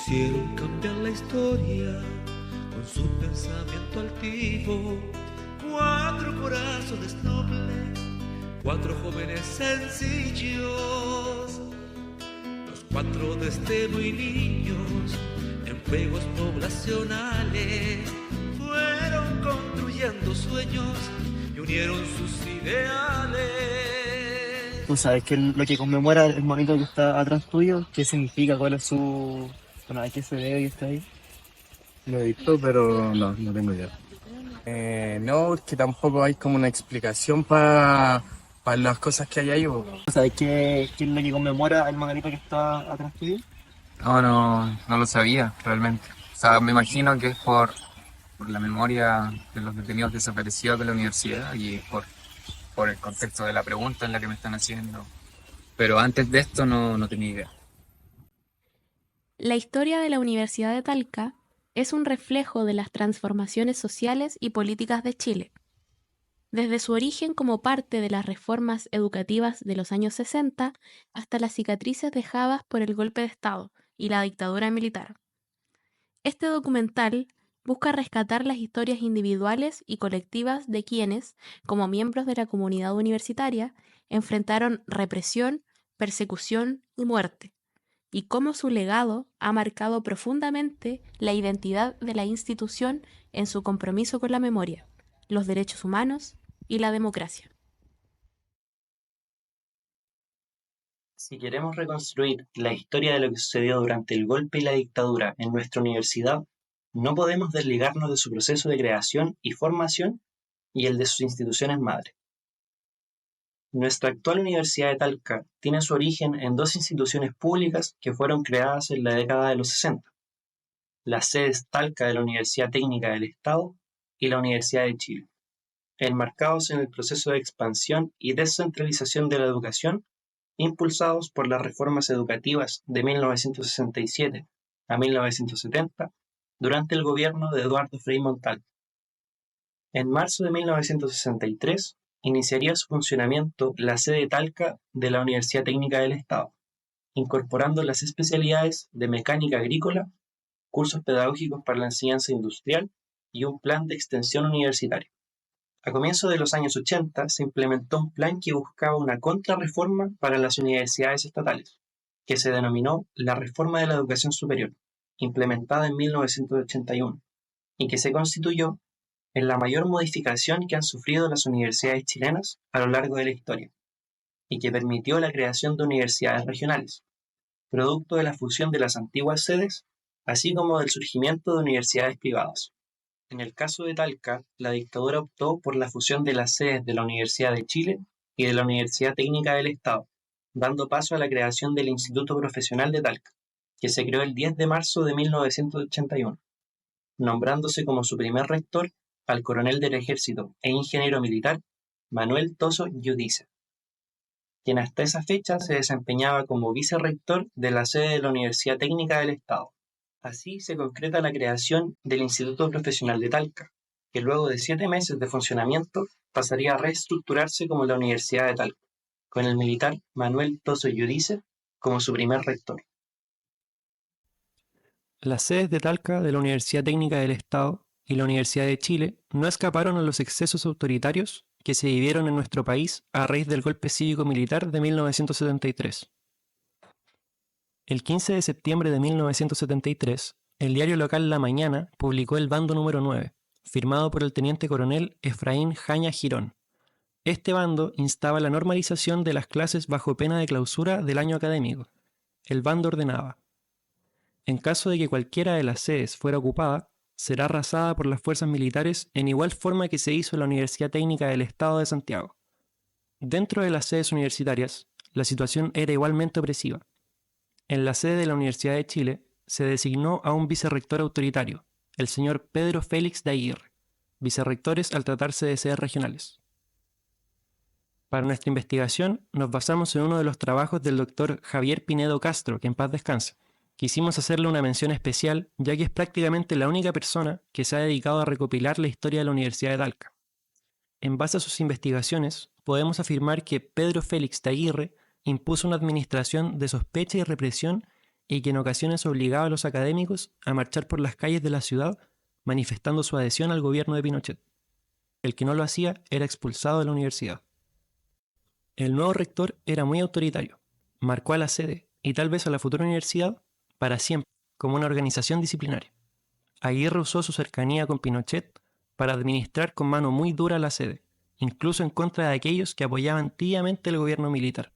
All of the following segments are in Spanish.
Quisieron cambiar la historia con su pensamiento altivo. 4 corazones nobles, 4 jóvenes sencillos, los 4 desde muy niños en juegos poblacionales fueron construyendo sueños y unieron sus ideales. ¿Tú sabes qué es lo que conmemora el monito que está atrás tuyo? ¿Qué significa? ¿Cuál es su... Bueno, ¿a qué se debe y está ahí? Lo he visto, pero no tengo idea. No, es que tampoco hay como una explicación para las cosas que hay ahí. ¿Tú sabes qué es lo que conmemora el monolito que está atrás tuyo? No lo sabía realmente. O sea, me imagino que es por la memoria de los detenidos desaparecidos de la universidad y por el contexto de la pregunta en la que me están haciendo. Pero antes de esto no tenía idea. La historia de la Universidad de Talca es un reflejo de las transformaciones sociales y políticas de Chile. Desde su origen como parte de las reformas educativas de los años 60 hasta las cicatrices dejadas por el golpe de Estado y la dictadura militar. Este documental busca rescatar las historias individuales y colectivas de quienes, como miembros de la comunidad universitaria, enfrentaron represión, persecución y muerte, y cómo su legado ha marcado profundamente la identidad de la institución en su compromiso con la memoria, los derechos humanos y la democracia. Si queremos reconstruir la historia de lo que sucedió durante el golpe y la dictadura en nuestra universidad, no podemos desligarnos de su proceso de creación y formación y el de sus instituciones madres. Nuestra actual Universidad de Talca tiene su origen en 2 instituciones públicas que fueron creadas en la década de los 60, las sedes Talca de la Universidad Técnica del Estado y la Universidad de Chile, enmarcados en el proceso de expansión y descentralización de la educación impulsados por las reformas educativas de 1967 a 1970 durante el gobierno de Eduardo Frei Montalva. En marzo de 1963 iniciaría su funcionamiento la sede Talca de la Universidad Técnica del Estado, incorporando las especialidades de mecánica agrícola, cursos pedagógicos para la enseñanza industrial y un plan de extensión universitario. A comienzos de los años 80 se implementó un plan que buscaba una contrarreforma para las universidades estatales, que se denominó la Reforma de la Educación Superior, implementada en 1981, y que se constituyó en la mayor modificación que han sufrido las universidades chilenas a lo largo de la historia, y que permitió la creación de universidades regionales, producto de la fusión de las antiguas sedes, así como del surgimiento de universidades privadas. En el caso de Talca, la dictadura optó por la fusión de las sedes de la Universidad de Chile y de la Universidad Técnica del Estado, dando paso a la creación del Instituto Profesional de Talca, que se creó el 10 de marzo de 1981, nombrándose como su primer rector al coronel del Ejército e ingeniero militar Manuel Toso Giudice, quien hasta esa fecha se desempeñaba como vicerrector de la sede de la Universidad Técnica del Estado. Así se concreta la creación del Instituto Profesional de Talca, que luego de 7 meses de funcionamiento pasaría a reestructurarse como la Universidad de Talca, con el militar Manuel Toso Giudice como su primer rector. Las sedes de Talca de la Universidad Técnica del Estado y la Universidad de Chile no escaparon a los excesos autoritarios que se vivieron en nuestro país a raíz del golpe cívico-militar de 1973. El 15 de septiembre de 1973, el diario local La Mañana publicó el bando número 9, firmado por el teniente coronel Efraín Jaña Girón. Este bando instaba la normalización de las clases bajo pena de clausura del año académico. El bando ordenaba: en caso de que cualquiera de las sedes fuera ocupada, será arrasada por las fuerzas militares en igual forma que se hizo en la Universidad Técnica del Estado de Santiago. Dentro de las sedes universitarias, la situación era igualmente opresiva. En la sede de la Universidad de Chile se designó a un vicerrector autoritario, el señor Pedro Félix de Aguirre, vicerrectores al tratarse de sedes regionales. Para nuestra investigación nos basamos en uno de los trabajos del doctor Javier Pinedo Castro, que en paz descanse. Quisimos hacerle una mención especial, ya que es prácticamente la única persona que se ha dedicado a recopilar la historia de la Universidad de Talca. En base a sus investigaciones, podemos afirmar que Pedro Félix de Aguirre impuso una administración de sospecha y represión y que en ocasiones obligaba a los académicos a marchar por las calles de la ciudad manifestando su adhesión al gobierno de Pinochet. El que no lo hacía era expulsado de la universidad. El nuevo rector era muy autoritario, marcó a la sede y tal vez a la futura universidad para siempre como una organización disciplinaria. Aguirre usó su cercanía con Pinochet para administrar con mano muy dura la sede, incluso en contra de aquellos que apoyaban tibiamente el gobierno militar.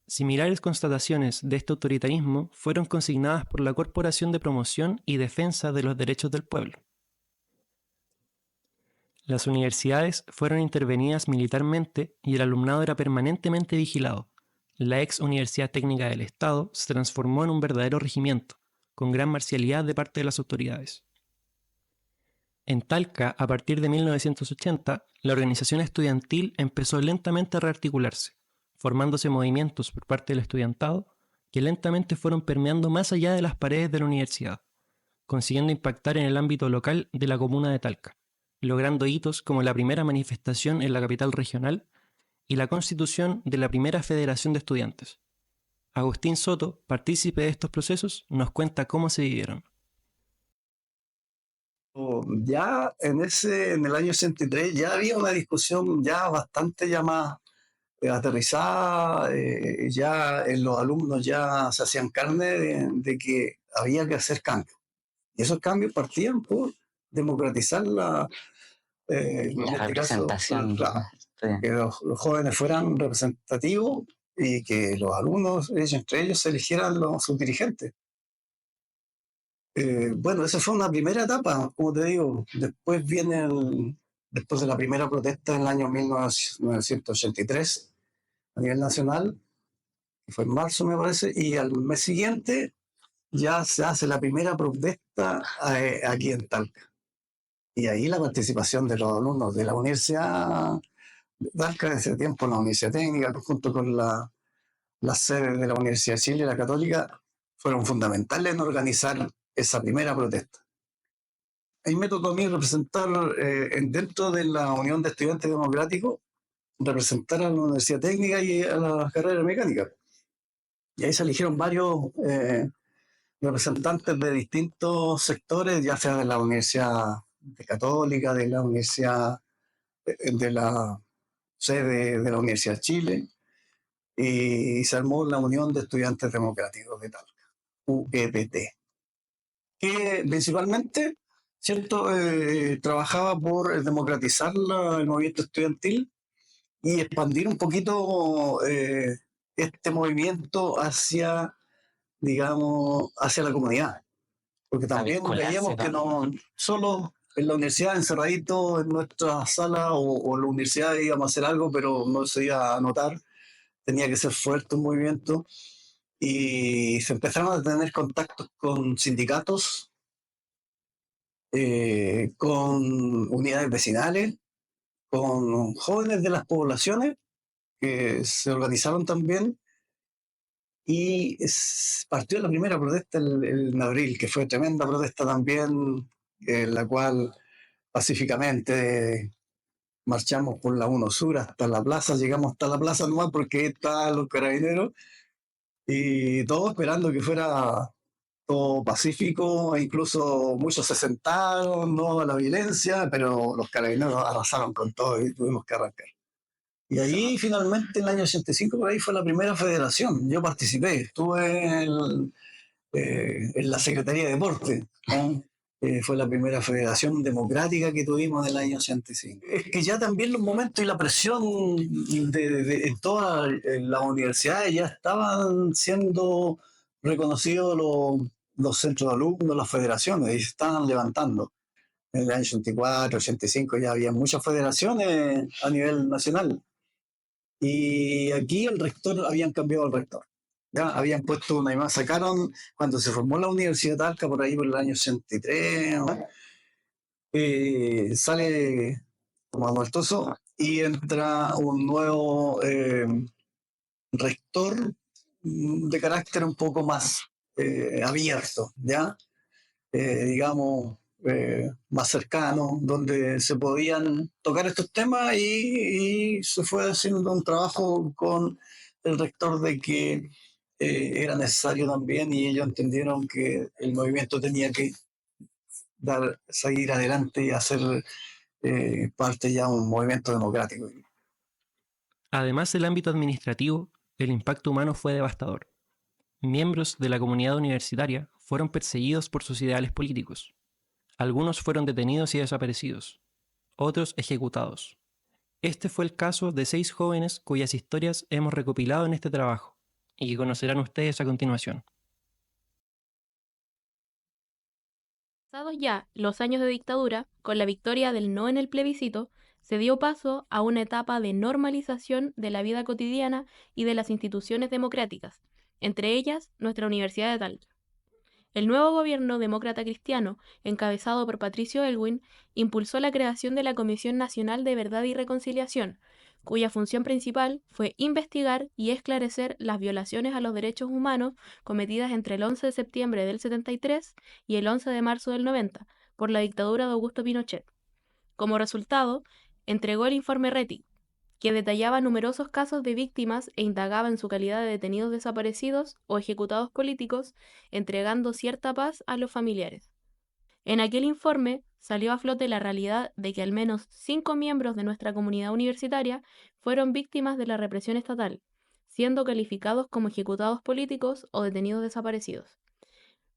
Similares constataciones de este autoritarismo fueron consignadas por la Corporación de Promoción y Defensa de los Derechos del Pueblo. Las universidades fueron intervenidas militarmente y el alumnado era permanentemente vigilado. La ex Universidad Técnica del Estado se transformó en un verdadero regimiento, con gran marcialidad de parte de las autoridades. En Talca, a partir de 1980, la organización estudiantil empezó lentamente a rearticularse, formándose movimientos por parte del estudiantado que lentamente fueron permeando más allá de las paredes de la universidad, consiguiendo impactar en el ámbito local de la comuna de Talca, logrando hitos como la primera manifestación en la capital regional y la constitución de la primera Federación de Estudiantes. Agustín Soto, partícipe de estos procesos, nos cuenta cómo se vivieron. Ya en el año 83 ya había una discusión ya bastante ya más aterrizada, ya en los alumnos ya se hacían carne de que había que hacer cambios. Y esos cambios partían por democratizar en La este caso, representación. claro, Sí. que los jóvenes fueran representativos y que los alumnos, entre ellos, se eligieran sus dirigentes. Bueno, esa fue una primera etapa, como te digo. Después de la primera protesta en el año 1983 a nivel nacional, que fue en marzo, me parece, y al mes siguiente ya se hace la primera protesta aquí en Talca. Y ahí la participación de los alumnos de la Universidad de Talca, en ese tiempo la Universidad Técnica, junto con las sedes de la Universidad de Chile, la Católica, fueron fundamentales en organizar esa primera protesta. Ahí me tocó a mí representar, dentro de la Unión de Estudiantes Democráticos, representar a la Universidad Técnica y a la carrera mecánica. Y ahí se eligieron varios representantes de distintos sectores, ya sea de la Universidad Católica, de la Universidad, de la sede de la Universidad de Chile, y se armó la Unión de Estudiantes Democráticos de Talca, UEDT, que principalmente, ¿cierto?, trabajaba por democratizar el movimiento estudiantil y expandir un poquito este movimiento hacia, digamos, hacia la comunidad. Porque también veíamos que no solo en la universidad, encerradito en nuestra sala o en la universidad íbamos a hacer algo, pero no se iba a notar. Tenía que ser fuerte un movimiento. Y se empezaron a tener contactos con sindicatos, con unidades vecinales, con jóvenes de las poblaciones que se organizaron también. Y partió la primera protesta en abril, que fue tremenda protesta también, en la cual pacíficamente marchamos por la 1 Sur hasta la plaza, llegamos hasta la plaza nomás porque estaban los carabineros y todos esperando que fuera todo pacífico, e incluso muchos se sentaron, no a la violencia, pero los carabineros arrasaron con todo y tuvimos que arrancar. Y ahí finalmente en el año 85 por ahí fue la primera federación. Yo participé, estuve en la Secretaría de Deporte, ¿no? Fue la primera federación democrática que tuvimos en el año 85. Es que ya también los momentos y la presión en todas las universidades ya estaban siendo reconocidos los centros de alumnos, las federaciones, y se estaban levantando. En el año 84, 85 ya había muchas federaciones a nivel nacional. Y aquí habían cambiado el rector. Ya habían puesto una imagen, sacaron, cuando se formó la Universidad de Talca, por ahí por el año 83, ¿no? Sale Manuel Toso y entra un nuevo rector de carácter un poco más abierto, ¿ya? Digamos, más cercano, donde se podían tocar estos temas y se fue haciendo un trabajo con el rector de que era necesario también y ellos entendieron que el movimiento tenía que seguir adelante y hacer parte ya de un movimiento democrático. Además del ámbito administrativo, el impacto humano fue devastador. Miembros de la comunidad universitaria fueron perseguidos por sus ideales políticos. Algunos fueron detenidos y desaparecidos, otros ejecutados. Este fue el caso de 6 jóvenes cuyas historias hemos recopilado en este trabajo y que conocerán ustedes a continuación. Pasados ya los años de dictadura, con la victoria del no en el plebiscito, se dio paso a una etapa de normalización de la vida cotidiana y de las instituciones democráticas, entre ellas nuestra Universidad de Talca. El nuevo gobierno demócrata cristiano, encabezado por Patricio Elwin, impulsó la creación de la Comisión Nacional de Verdad y Reconciliación, cuya función principal fue investigar y esclarecer las violaciones a los derechos humanos cometidas entre el 11 de septiembre del 73 y el 11 de marzo del 90 por la dictadura de Augusto Pinochet. Como resultado, entregó el informe RETI, que detallaba numerosos casos de víctimas e indagaba en su calidad de detenidos desaparecidos o ejecutados políticos, entregando cierta paz a los familiares. En aquel informe salió a flote la realidad de que al menos 5 miembros de nuestra comunidad universitaria fueron víctimas de la represión estatal, siendo calificados como ejecutados políticos o detenidos desaparecidos.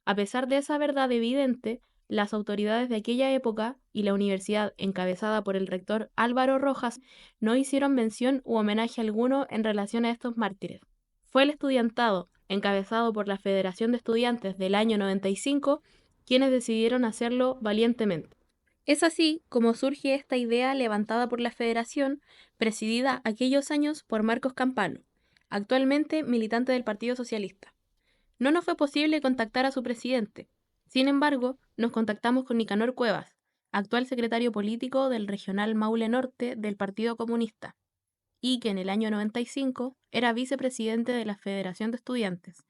A pesar de esa verdad evidente, las autoridades de aquella época y la universidad encabezada por el rector Álvaro Rojas no hicieron mención u homenaje alguno en relación a estos mártires. Fue el estudiantado, encabezado por la Federación de Estudiantes del año 95, quienes decidieron hacerlo valientemente. Es así como surge esta idea levantada por la Federación, presidida aquellos años por Marcos Campano, actualmente militante del Partido Socialista. No nos fue posible contactar a su presidente. Sin embargo, nos contactamos con Nicanor Cuevas, actual secretario político del Regional Maule Norte del Partido Comunista, y que en el año 95 era vicepresidente de la Federación de Estudiantes,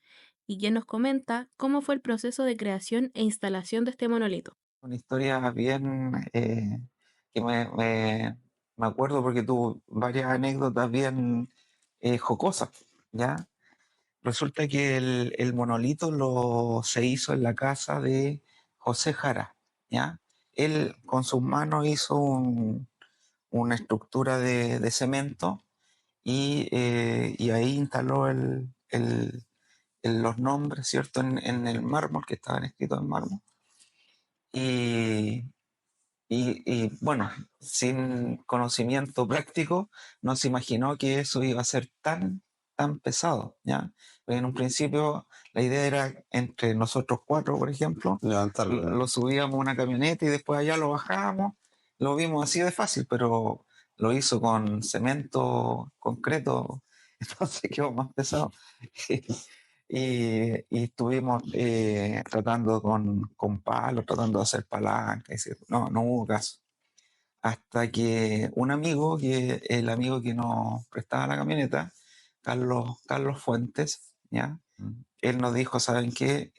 y quien nos comenta cómo fue el proceso de creación e instalación de este monolito. Una historia bien que me acuerdo porque tuvo varias anécdotas bien jocosas, ¿ya? Resulta que el monolito se hizo en la casa de José Jara, ¿ya? Él con sus manos hizo una estructura de cemento y ahí instaló los nombres, ¿cierto? En el mármol, que estaban escritos en mármol. Y, bueno, sin conocimiento práctico, no se imaginó que eso iba a ser tan pesado, ¿ya? En un principio la idea era entre nosotros 4, por ejemplo, Levantarlo. lo subíamos a una camioneta y después allá lo bajábamos, lo vimos así de fácil, pero lo hizo con cemento concreto, entonces quedó más pesado. Y estuvimos tratando con palos, tratando de hacer palancas, no hubo caso. Hasta que un amigo, el amigo que nos prestaba la camioneta, Carlos Fuentes, ¿ya? Él nos dijo, ¿saben qué?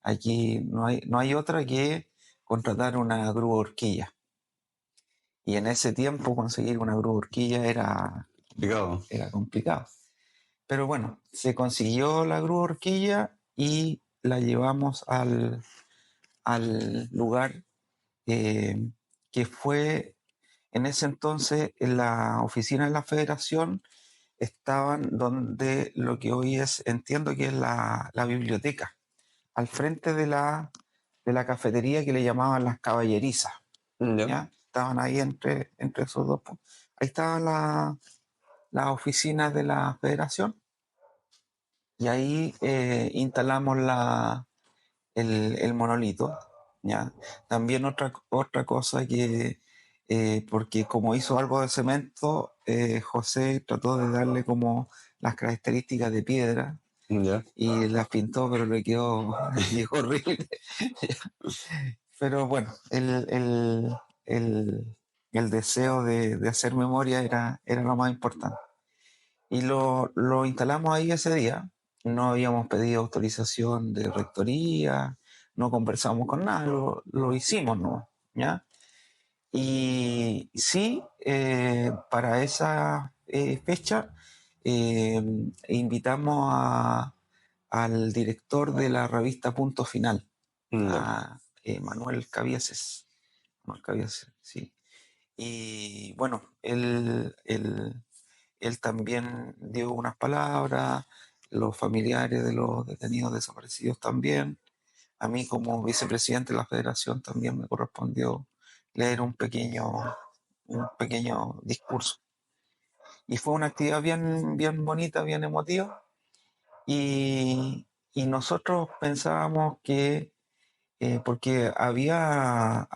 Aquí no hay otra que contratar una grúa horquilla. Y en ese tiempo conseguir una grúa horquilla era complicado. Pero bueno, se consiguió la grúa horquilla y la llevamos al lugar que fue en ese entonces en la oficina de la Federación. Estaban donde lo que hoy entiendo que es la biblioteca, al frente de la cafetería que le llamaban las caballerizas. ¿Ya? Estaban ahí entre esos dos. Ahí estaban las oficinas de la Federación. Y ahí instalamos el monolito, ¿ya? También otra cosa que, porque como hizo algo de cemento, José trató de darle como las características de piedra y las pintó, pero le quedó horrible. Pero bueno, el deseo de hacer memoria era lo más importante. Y lo instalamos ahí ese día. No habíamos pedido autorización de rectoría, no conversamos con nada, lo hicimos, ¿no? ¿Ya? Y sí, para esa fecha invitamos al director de la revista Punto Final, Ya. a Manuel Cabieses. Manuel Cabieses, sí. Y bueno, él también dio unas palabras, los familiares de los detenidos desaparecidos también. A mí como vicepresidente de la federación también me correspondió leer un pequeño discurso. Y fue una actividad bien, bien bonita, bien emotiva. Y nosotros pensábamos que, porque había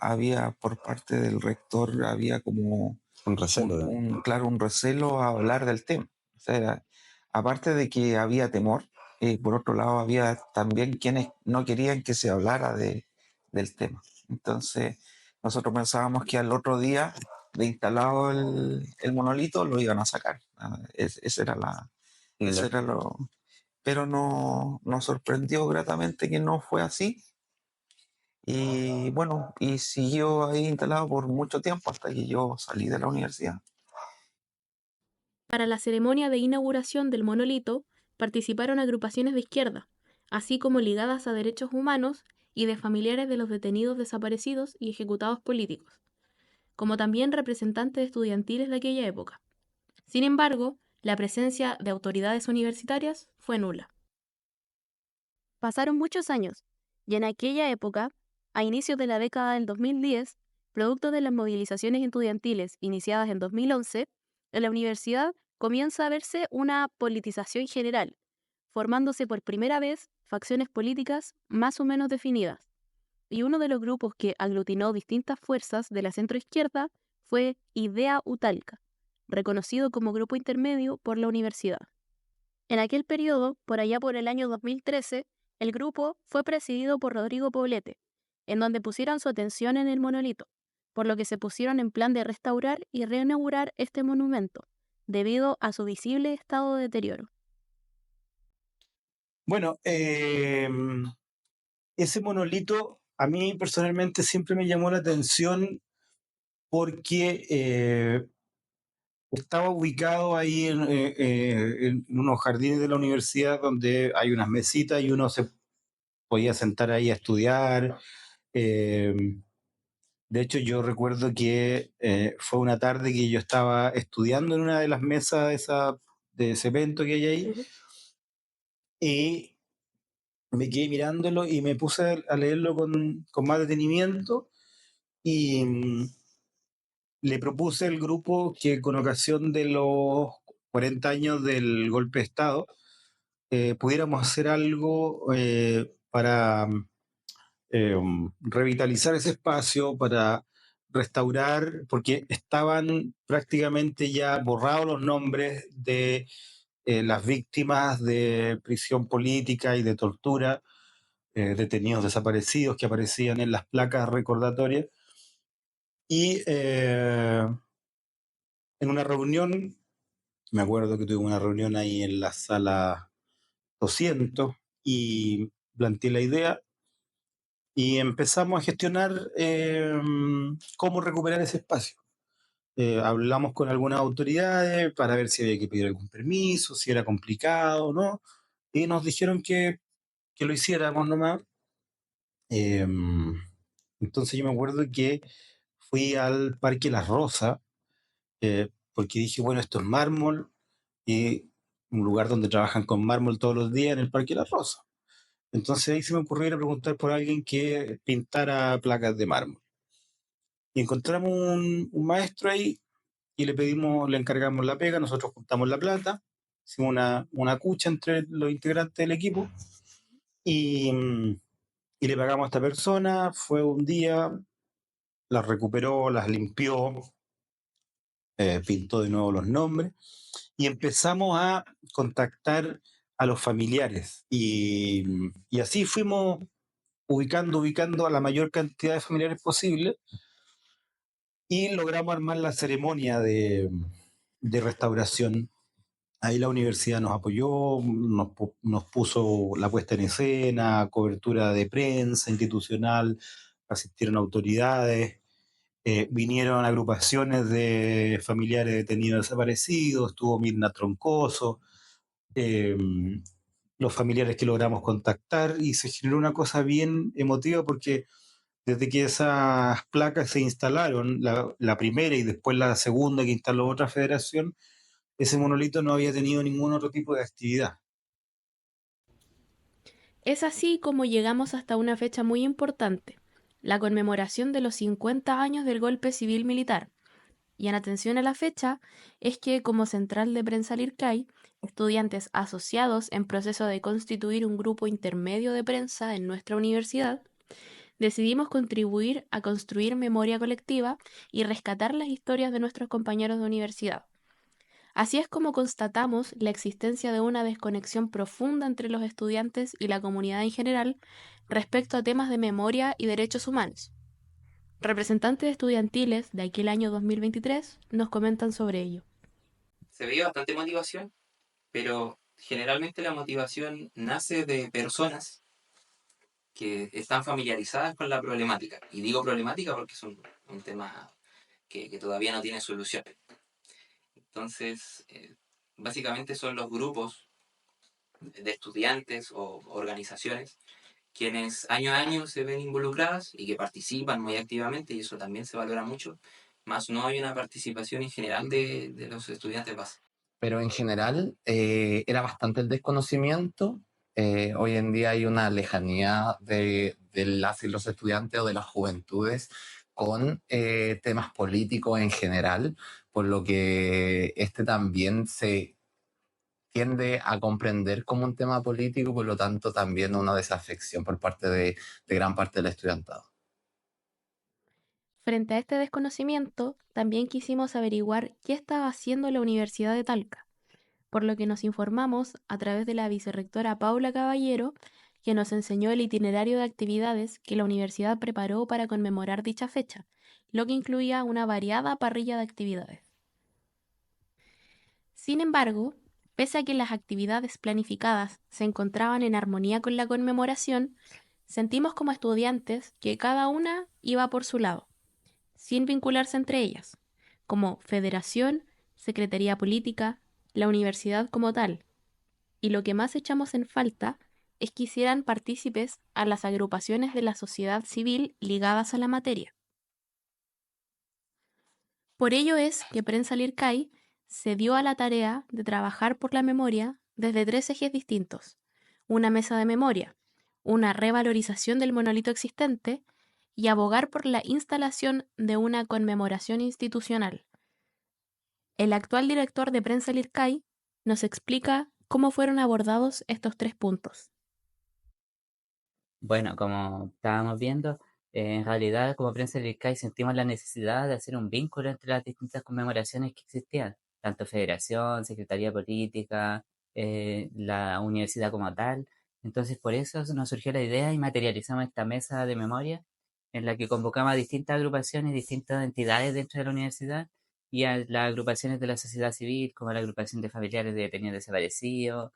por parte del rector, había como Un recelo. claro, un recelo a hablar del tema. O sea, aparte de que había temor, por otro lado había también quienes no querían que se hablara del tema. Entonces, nosotros pensábamos que al otro día de instalado el monolito lo iban a sacar. Esa era eso era lo... Pero nos sorprendió gratamente que no fue así. Y bueno, y siguió ahí instalado por mucho tiempo hasta que yo salí de la universidad. Para la ceremonia de inauguración del monolito participaron agrupaciones de izquierda, así como ligadas a derechos humanos y de familiares de los detenidos desaparecidos y ejecutados políticos, como también representantes estudiantiles de aquella época. Sin embargo, la presencia de autoridades universitarias fue nula. Pasaron muchos años, y en aquella época, a inicios de la década del 2010, producto de las movilizaciones estudiantiles iniciadas en 2011, en la universidad comienza a verse una politización general, formándose por primera vez facciones políticas más o menos definidas. Y uno de los grupos que aglutinó distintas fuerzas de la centroizquierda fue Idea Utalca, reconocido como grupo intermedio por la universidad. En aquel periodo, por allá por el año 2013, el grupo fue presidido por Rodrigo Poblete, en donde pusieron su atención en el monolito, por lo que se pusieron en plan de restaurar y reinaugurar este monumento, debido a su visible estado de deterioro. Bueno, ese monolito a mí personalmente siempre me llamó la atención porque estaba ubicado ahí en unos jardines de la universidad donde hay unas mesitas y uno se podía sentar ahí a estudiar. Eh, de hecho, yo recuerdo que fue una tarde que yo estaba estudiando en una de las mesas de ese evento que hay ahí y me quedé mirándolo y me puse a leerlo con más detenimiento y le propuse al grupo que con ocasión de los 40 años del golpe de Estado pudiéramos hacer algo para revitalizar ese espacio, para restaurar, porque estaban prácticamente ya borrados los nombres de las víctimas de prisión política y de tortura, detenidos desaparecidos que aparecían en las placas recordatorias. Y en una reunión, me acuerdo que tuve una reunión ahí en la sala 200 y planteé la idea y empezamos a gestionar cómo recuperar ese espacio. Hablamos con algunas autoridades para ver si había que pedir algún permiso, si era complicado o no, y nos dijeron que lo hiciéramos nomás. Eh, entonces yo me acuerdo que fui al Parque Las Rosas, porque dije, bueno, esto es mármol, y un lugar donde trabajan con mármol todos los días en el Parque Las Rosas. Entonces ahí se me ocurrió ir a preguntar por alguien que pintara placas de mármol. Y encontramos un maestro ahí y le encargamos la pega, nosotros juntamos la plata, hicimos una cucha entre los integrantes del equipo y, y le pagamos a esta persona, fue un día, las recuperó, las limpió, pintó de nuevo los nombres y empezamos a contactar a los familiares y así fuimos ubicando a la mayor cantidad de familiares posible y logramos armar la ceremonia de restauración. Ahí la universidad nos apoyó, nos puso la puesta en escena, cobertura de prensa institucional, asistieron autoridades, vinieron agrupaciones de familiares detenidos desaparecidos, estuvo Mirna Troncoso, eh, los familiares que logramos contactar y se generó una cosa bien emotiva porque desde que esas placas se instalaron, la primera y después la segunda que instaló otra federación, ese monolito no había tenido ningún otro tipo de actividad. Es así como llegamos hasta una fecha muy importante, la conmemoración de los 50 años del golpe civil militar. Y en atención a la fecha, es que como central de Prensa Lircay, estudiantes asociados en proceso de constituir un grupo intermedio de prensa en nuestra universidad, decidimos contribuir a construir memoria colectiva y rescatar las historias de nuestros compañeros de universidad. Así es como constatamos la existencia de una desconexión profunda entre los estudiantes y la comunidad en general respecto a temas de memoria y derechos humanos. Representantes estudiantiles de aquel año 2023 nos comentan sobre ello. Se veía bastante motivación, pero generalmente la motivación nace de personas que están familiarizadas con la problemática. Y digo problemática porque es un tema que todavía no tiene solución. Entonces, básicamente son los grupos de estudiantes o organizaciones quienes año a año se ven involucradas y que participan muy activamente, y eso también se valora mucho, más no hay una participación en general de los estudiantes base. Pero en general era bastante el desconocimiento. Hoy en día hay una lejanía de las y los estudiantes o de las juventudes con temas políticos en general, por lo que este también se tiende a comprender como un tema político, por lo tanto también una desafección por parte de gran parte del estudiantado. Frente a este desconocimiento, también quisimos averiguar qué estaba haciendo la Universidad de Talca, por lo que nos informamos a través de la vicerrectora Paula Caballero, que nos enseñó el itinerario de actividades que la universidad preparó para conmemorar dicha fecha, lo que incluía una variada parrilla de actividades. Sin embargo, pese a que las actividades planificadas se encontraban en armonía con la conmemoración, sentimos como estudiantes que cada una iba por su lado, sin vincularse entre ellas, como federación, secretaría política, la universidad como tal. Y lo que más echamos en falta es que hicieran partícipes a las agrupaciones de la sociedad civil ligadas a la materia. Por ello es que Prensa Lircay se dio a la tarea de trabajar por la memoria desde 3 ejes distintos: una mesa de memoria, una revalorización del monolito existente y abogar por la instalación de una conmemoración institucional. El actual director de Prensa Lircay nos explica cómo fueron abordados estos 3 puntos. Bueno, como estábamos viendo, en realidad como Prensa del ICAI sentimos la necesidad de hacer un vínculo entre las distintas conmemoraciones que existían, tanto Federación, Secretaría Política, la universidad como tal. Entonces por eso nos surgió la idea y materializamos esta mesa de memoria en la que convocamos a distintas agrupaciones, distintas entidades dentro de la universidad y a las agrupaciones de la sociedad civil, como la agrupación de familiares de detenidos desaparecidos,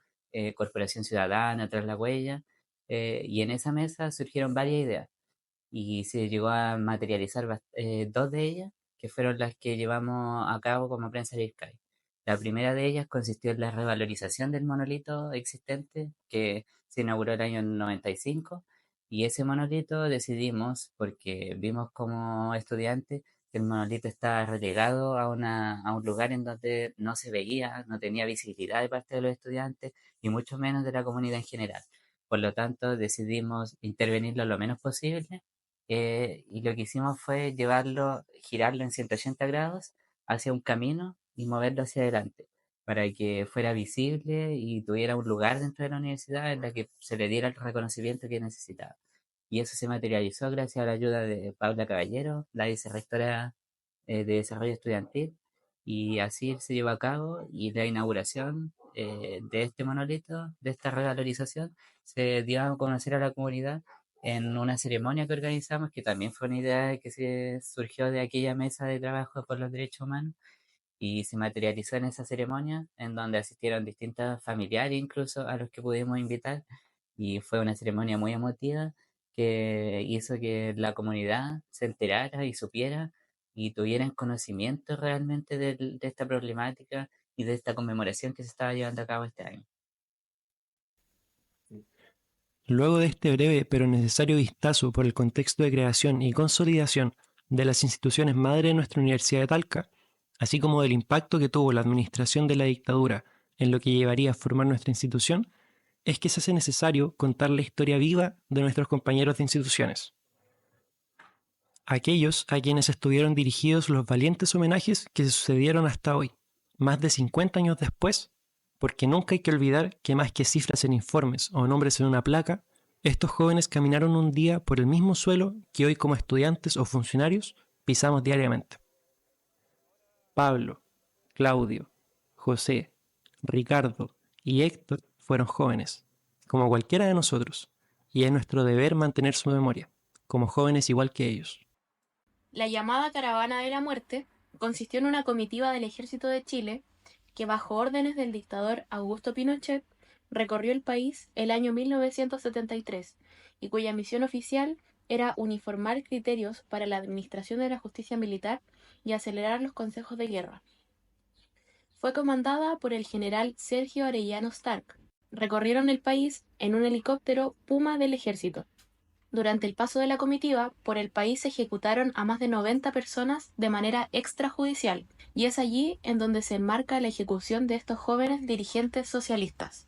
Corporación Ciudadana, Tras la Huella, y en esa mesa surgieron varias ideas y se llegó a materializar dos de ellas, que fueron las que llevamos a cabo como Prensa del ICAI. La primera de ellas consistió en la revalorización del monolito existente que se inauguró el año 95, y ese monolito decidimos, porque vimos como estudiantes que el monolito estaba relegado a un lugar en donde no se veía, no tenía visibilidad de parte de los estudiantes y mucho menos de la comunidad en general. Por lo tanto, decidimos intervenirlo lo menos posible, y lo que hicimos fue llevarlo, girarlo en 180 grados hacia un camino y moverlo hacia adelante para que fuera visible y tuviera un lugar dentro de la universidad en la que se le diera el reconocimiento que necesitaba. Y eso se materializó gracias a la ayuda de Paula Caballero, la vicerrectora de Desarrollo Estudiantil, y así se llevó a cabo, y la inauguración de este monolito, de esta revalorización, se dio a conocer a la comunidad en una ceremonia que organizamos, que también fue una idea que se surgió de aquella mesa de trabajo por los derechos humanos, y se materializó en esa ceremonia en donde asistieron distintos familiares incluso a los que pudimos invitar, y fue una ceremonia muy emotiva que hizo que la comunidad se enterara y supiera y tuvieran conocimiento realmente de esta problemática y de esta conmemoración que se estaba llevando a cabo este año. Luego de este breve pero necesario vistazo por el contexto de creación y consolidación de las instituciones madre de nuestra Universidad de Talca, así como del impacto que tuvo la administración de la dictadura en lo que llevaría a formar nuestra institución, es que se hace necesario contar la historia viva de nuestros compañeros de instituciones. Aquellos a quienes estuvieron dirigidos los valientes homenajes que se sucedieron hasta hoy, más de 50 años después, porque nunca hay que olvidar que más que cifras en informes o nombres en una placa, estos jóvenes caminaron un día por el mismo suelo que hoy como estudiantes o funcionarios pisamos diariamente. Pablo, Claudio, José, Ricardo y Héctor fueron jóvenes, como cualquiera de nosotros, y es nuestro deber mantener su memoria, como jóvenes igual que ellos. La llamada Caravana de la Muerte consistió en una comitiva del Ejército de Chile que, bajo órdenes del dictador Augusto Pinochet, recorrió el país el año 1973 y cuya misión oficial era uniformar criterios para la administración de la justicia militar y acelerar los consejos de guerra. Fue comandada por el general Sergio Arellano Stark. Recorrieron el país en un helicóptero Puma del ejército. Durante el paso de la comitiva, por el país se ejecutaron a más de 90 personas de manera extrajudicial, y es allí en donde se enmarca la ejecución de estos jóvenes dirigentes socialistas.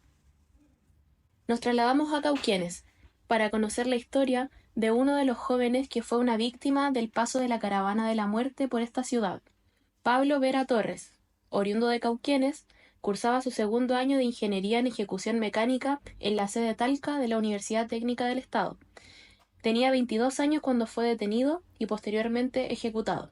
Nos trasladamos a Cauquenes para conocer la historia de uno de los jóvenes que fue una víctima del paso de la Caravana de la Muerte por esta ciudad. Pablo Vera Torres, oriundo de Cauquenes, cursaba su segundo año de Ingeniería en Ejecución Mecánica en la sede Talca de la Universidad Técnica del Estado. Tenía 22 años cuando fue detenido y posteriormente ejecutado.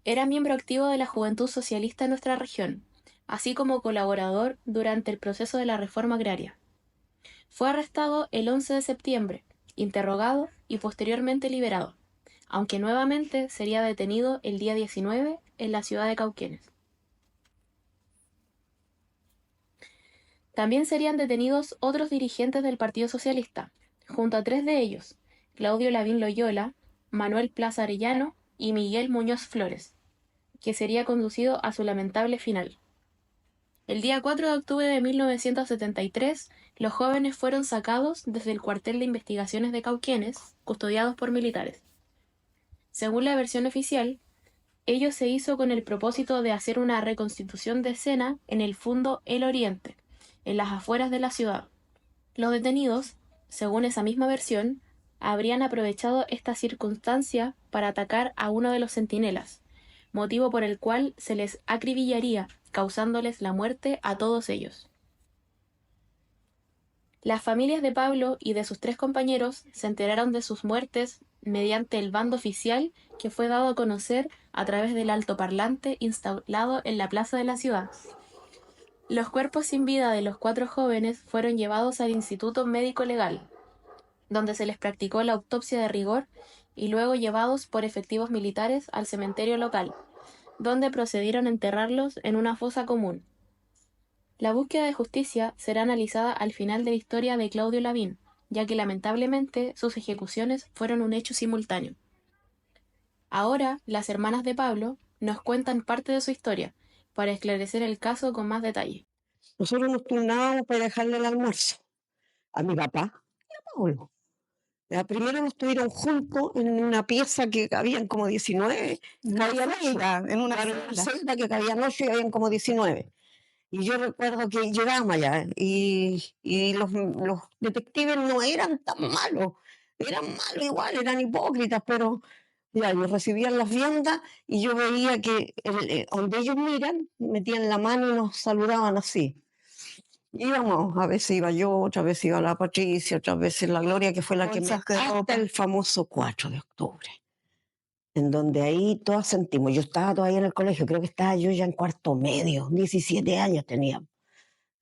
Era miembro activo de la Juventud Socialista en nuestra región, así como colaborador durante el proceso de la reforma agraria. Fue arrestado el 11 de septiembre, interrogado y posteriormente liberado, aunque nuevamente sería detenido el día 19 en la ciudad de Cauquenes. También serían detenidos otros dirigentes del Partido Socialista, junto a 3 de ellos, Claudio Lavín Loyola, Manuel Plaza Arellano y Miguel Muñoz Flores, que sería conducido a su lamentable final. El día 4 de octubre de 1973, los jóvenes fueron sacados desde el cuartel de investigaciones de Cauquenes, custodiados por militares. Según la versión oficial, ello se hizo con el propósito de hacer una reconstitución de escena en el Fundo El Oriente, en las afueras de la ciudad. Los detenidos, según esa misma versión, habrían aprovechado esta circunstancia para atacar a uno de los centinelas, motivo por el cual se les acribillaría, causándoles la muerte a todos ellos. Las familias de Pablo y de sus 3 compañeros se enteraron de sus muertes mediante el bando oficial que fue dado a conocer a través del altoparlante instalado en la plaza de la ciudad. Los cuerpos sin vida de los 4 jóvenes fueron llevados al Instituto Médico Legal, donde se les practicó la autopsia de rigor y luego llevados por efectivos militares al cementerio local, donde procedieron a enterrarlos en una fosa común. La búsqueda de justicia será analizada al final de la historia de Claudio Lavín, ya que lamentablemente sus ejecuciones fueron un hecho simultáneo. Ahora, las hermanas de Pablo nos cuentan parte de su historia, para esclarecer el caso con más detalle. Nosotros nos turnábamos para dejarle el almuerzo a mi papá y a Pablo. Primero nos tuvieron juntos en una pieza que cabían como 19, cabían 8, en una celda que cabían 8 y habían como 19. Y yo recuerdo que llegábamos allá y los detectives no eran tan malos, eran malos igual, eran hipócritas, pero ya ellos recibían las viandas y yo veía que donde ellos miran, metían la mano y nos saludaban así. Íbamos, a veces iba yo, otras veces iba la Patricia, otras veces la Gloria, que fue la que me... Hasta el famoso 4 de octubre, en donde ahí todas sentimos. Yo estaba todavía en el colegio, creo que estaba yo ya en cuarto medio, 17 años tenía,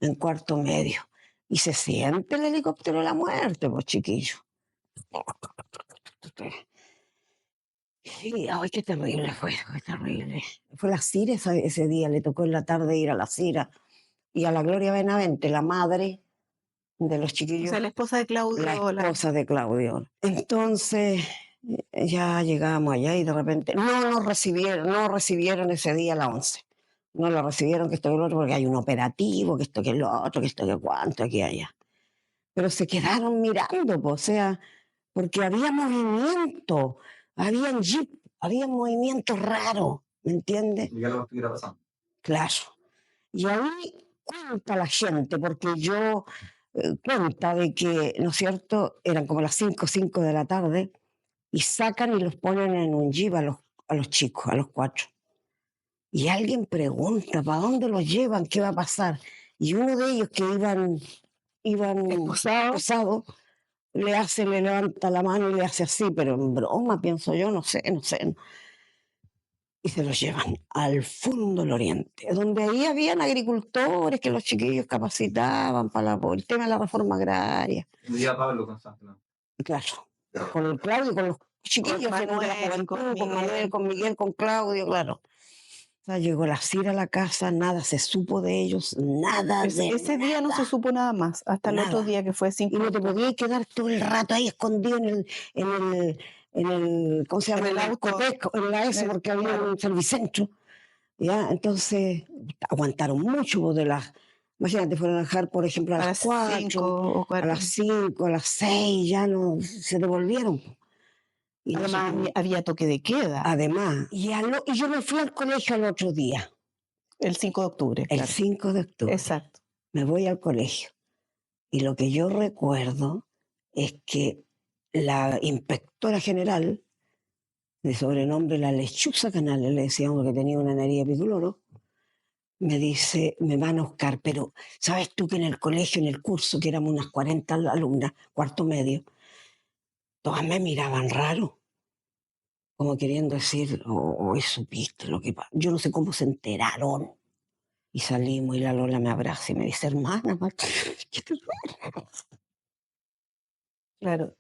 en cuarto medio. Y se siente el helicóptero de la muerte, pues chiquillo. Sí, ay, qué terrible fue, qué terrible. Fue la Cira ese día, le tocó en la tarde ir a la Cira. Y a la Gloria Benavente, la madre de los chiquillos. O sea, la esposa de Claudio. La esposa de Claudio. Entonces, ya llegamos allá y de repente, no recibieron ese día a las 11. No lo recibieron, que esto que lo otro, porque hay un operativo, que esto que lo otro, que esto que cuánto, aquí allá. pero se quedaron mirando, po, o sea, porque había movimiento, había jeep, había movimientos raros, ¿me entiendes? Y algo estuviera pasando. Claro. Y ahí cuenta la gente, porque yo cuenta de que, ¿no es cierto?, eran como las 5 de la tarde, y sacan y los ponen en un jeep a los chicos, a los 4. Y alguien pregunta, ¿para dónde los llevan? ¿Qué va a pasar? Y uno de ellos que iban esposados, le levanta la mano y le hace así, pero en broma, pienso yo, no sé. Y se los llevan al fondo del oriente, donde ahí habían agricultores que los chiquillos capacitaban para el tema de la reforma agraria. Vivía Pablo constantemente. Claro, con el Claudio, con los chiquillos de la juventud, con Manuel, con Miguel, con Claudio, claro. O sea, llegó la CIR a la casa, nada se supo de ellos, nada de Ese día no se nada, supo nada más, hasta el otro nada. día que fue Y 5 no te podías quedar todo el rato ahí escondido en el ¿cómo se llama? En el En el auto, Copec, en la S, porque había claro. un servicentro. ¿Ya? Entonces, aguantaron mucho pues, imagínate, fueron a dejar, por ejemplo, a A las las 4, 5 o a 4. las 5, a las 6, ya no, se devolvieron. Y Además, nosotros, había toque de queda. además, y yo me fui al colegio al otro día, El 5 de octubre. el Claro. 5 de octubre. Exacto. Me voy al colegio. Y lo que yo recuerdo es que la inspectora general, de sobrenombre la Lechuza Canales, le decíamos que tenía una nariz de piduloro, me dice, me van a buscar, pero ¿sabes tú que en el colegio, en el curso, que éramos unas 40 alumnas, cuarto medio, todas me miraban raro, como queriendo decir, hoy supiste lo que pasó? Yo no sé cómo se enteraron. Y salimos y la Lola me abraza y me dice, hermana, ¿qué te duele? Claro.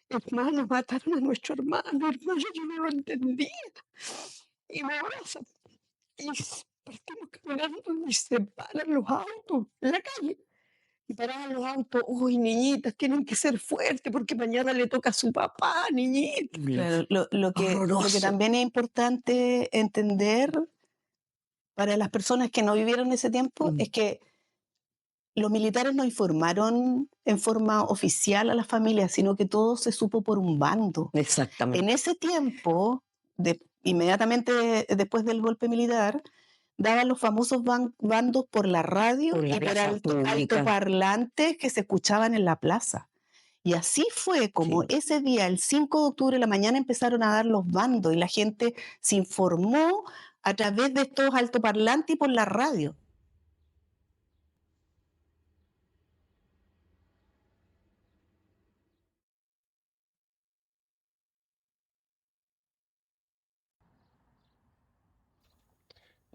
Hermano, mataron a nuestro hermano, yo no lo entendía. Y me abraza. Y partimos caminando y se paran los autos en la calle. Y paraban los autos, uy, niñitas, tienen que ser fuertes porque mañana le toca a su papá, niñita. Claro, lo que Horroroso. también es importante entender para las personas que no vivieron ese tiempo es que los militares no informaron en forma oficial a las familias, sino que todo se supo por un bando. Exactamente. En ese tiempo, inmediatamente después del golpe militar, daban los famosos bandos por la radio Por la y por plaza pública. altoparlantes que se escuchaban en la plaza. Y así fue como ese día, el 5 de octubre de la mañana, empezaron a dar los bandos y la gente se informó a través de estos altoparlantes y por la radio.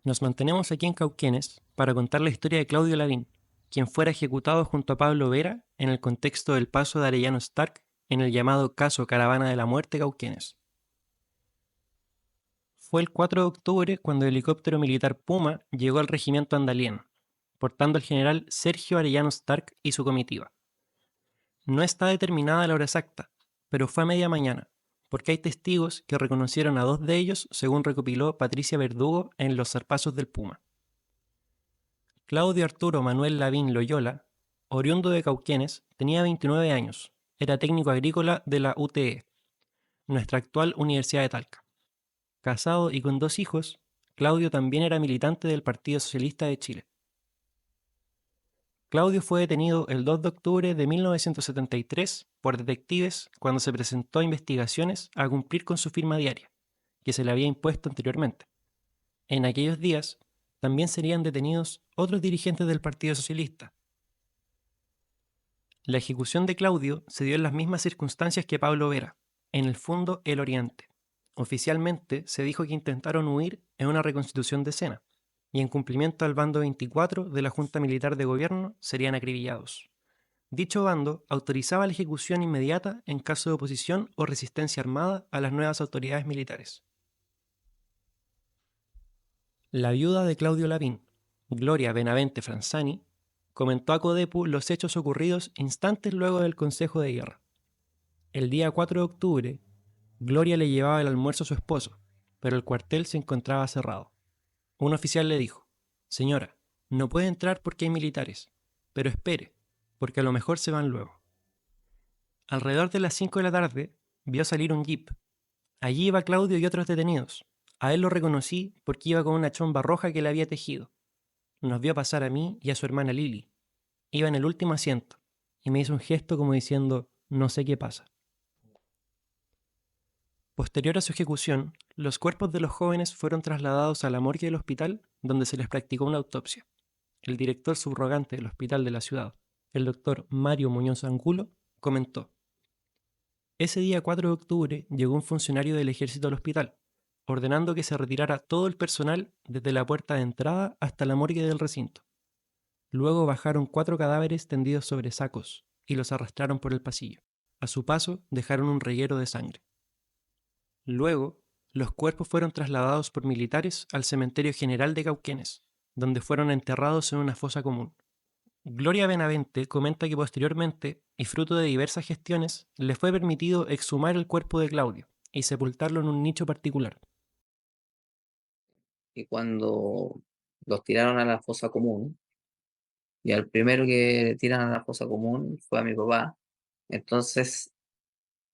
Nos mantenemos aquí en Cauquenes para contar la historia de Claudio Lavín, quien fuera ejecutado junto a Pablo Vera en el contexto del paso de Arellano Stark en el llamado caso Caravana de la Muerte Cauquenes. Fue el 4 de octubre cuando el helicóptero militar Puma llegó al regimiento Andalién, portando al general Sergio Arellano Stark y su comitiva. No está determinada la hora exacta, pero fue a media mañana, porque hay testigos que reconocieron a 2 de ellos, según recopiló Patricia Verdugo en Los zarpazos del Puma. Claudio Arturo Manuel Lavín Loyola, oriundo de Cauquenes, tenía 29 años, era técnico agrícola de la UTE, nuestra actual Universidad de Talca. Casado y con 2 hijos, Claudio también era militante del Partido Socialista de Chile. Claudio fue detenido el 2 de octubre de 1973 por detectives cuando se presentó a investigaciones a cumplir con su firma diaria, que se le había impuesto anteriormente. En aquellos días, también serían detenidos otros dirigentes del Partido Socialista. La ejecución de Claudio se dio en las mismas circunstancias que Pablo Vera, en el fondo El Oriente. Oficialmente se dijo que intentaron huir en una reconstitución de escena, y en cumplimiento al bando 24 de la Junta Militar de Gobierno serían acribillados. Dicho bando autorizaba la ejecución inmediata en caso de oposición o resistencia armada a las nuevas autoridades militares. La viuda de Claudio Lavín, Gloria Benavente Franzani, comentó a Codepu los hechos ocurridos instantes luego del Consejo de Guerra. El día 4 de octubre, Gloria le llevaba el almuerzo a su esposo, pero el cuartel se encontraba cerrado. Un oficial le dijo: «Señora, no puede entrar porque hay militares, pero espere, porque a lo mejor se van luego. Alrededor de las 5 de la tarde, vio salir un jeep. Allí iba Claudio y otros detenidos. A él lo reconocí porque iba con una chomba roja que le había tejido. Nos vio pasar a mí y a su hermana Lili. Iba en el último asiento, y me hizo un gesto como diciendo, no sé qué pasa. Posterior a su ejecución, los cuerpos de los jóvenes fueron trasladados a la morgue del hospital, donde se les practicó una autopsia. El director subrogante del hospital de la ciudad, el doctor Mario Muñoz Angulo, comentó: ese día 4 de octubre llegó un funcionario del ejército al hospital, ordenando que se retirara todo el personal desde la puerta de entrada hasta la morgue del recinto. Luego bajaron 4 cadáveres tendidos sobre sacos y los arrastraron por el pasillo. A su paso dejaron un reguero de sangre. Luego, los cuerpos fueron trasladados por militares al cementerio general de Cauquenes, donde fueron enterrados en una fosa común. Gloria Benavente comenta que posteriormente, y fruto de diversas gestiones, le fue permitido exhumar el cuerpo de Claudio y sepultarlo en un nicho particular. Y cuando los tiraron a la fosa común, y al primero que tiran a la fosa común fue a mi papá, entonces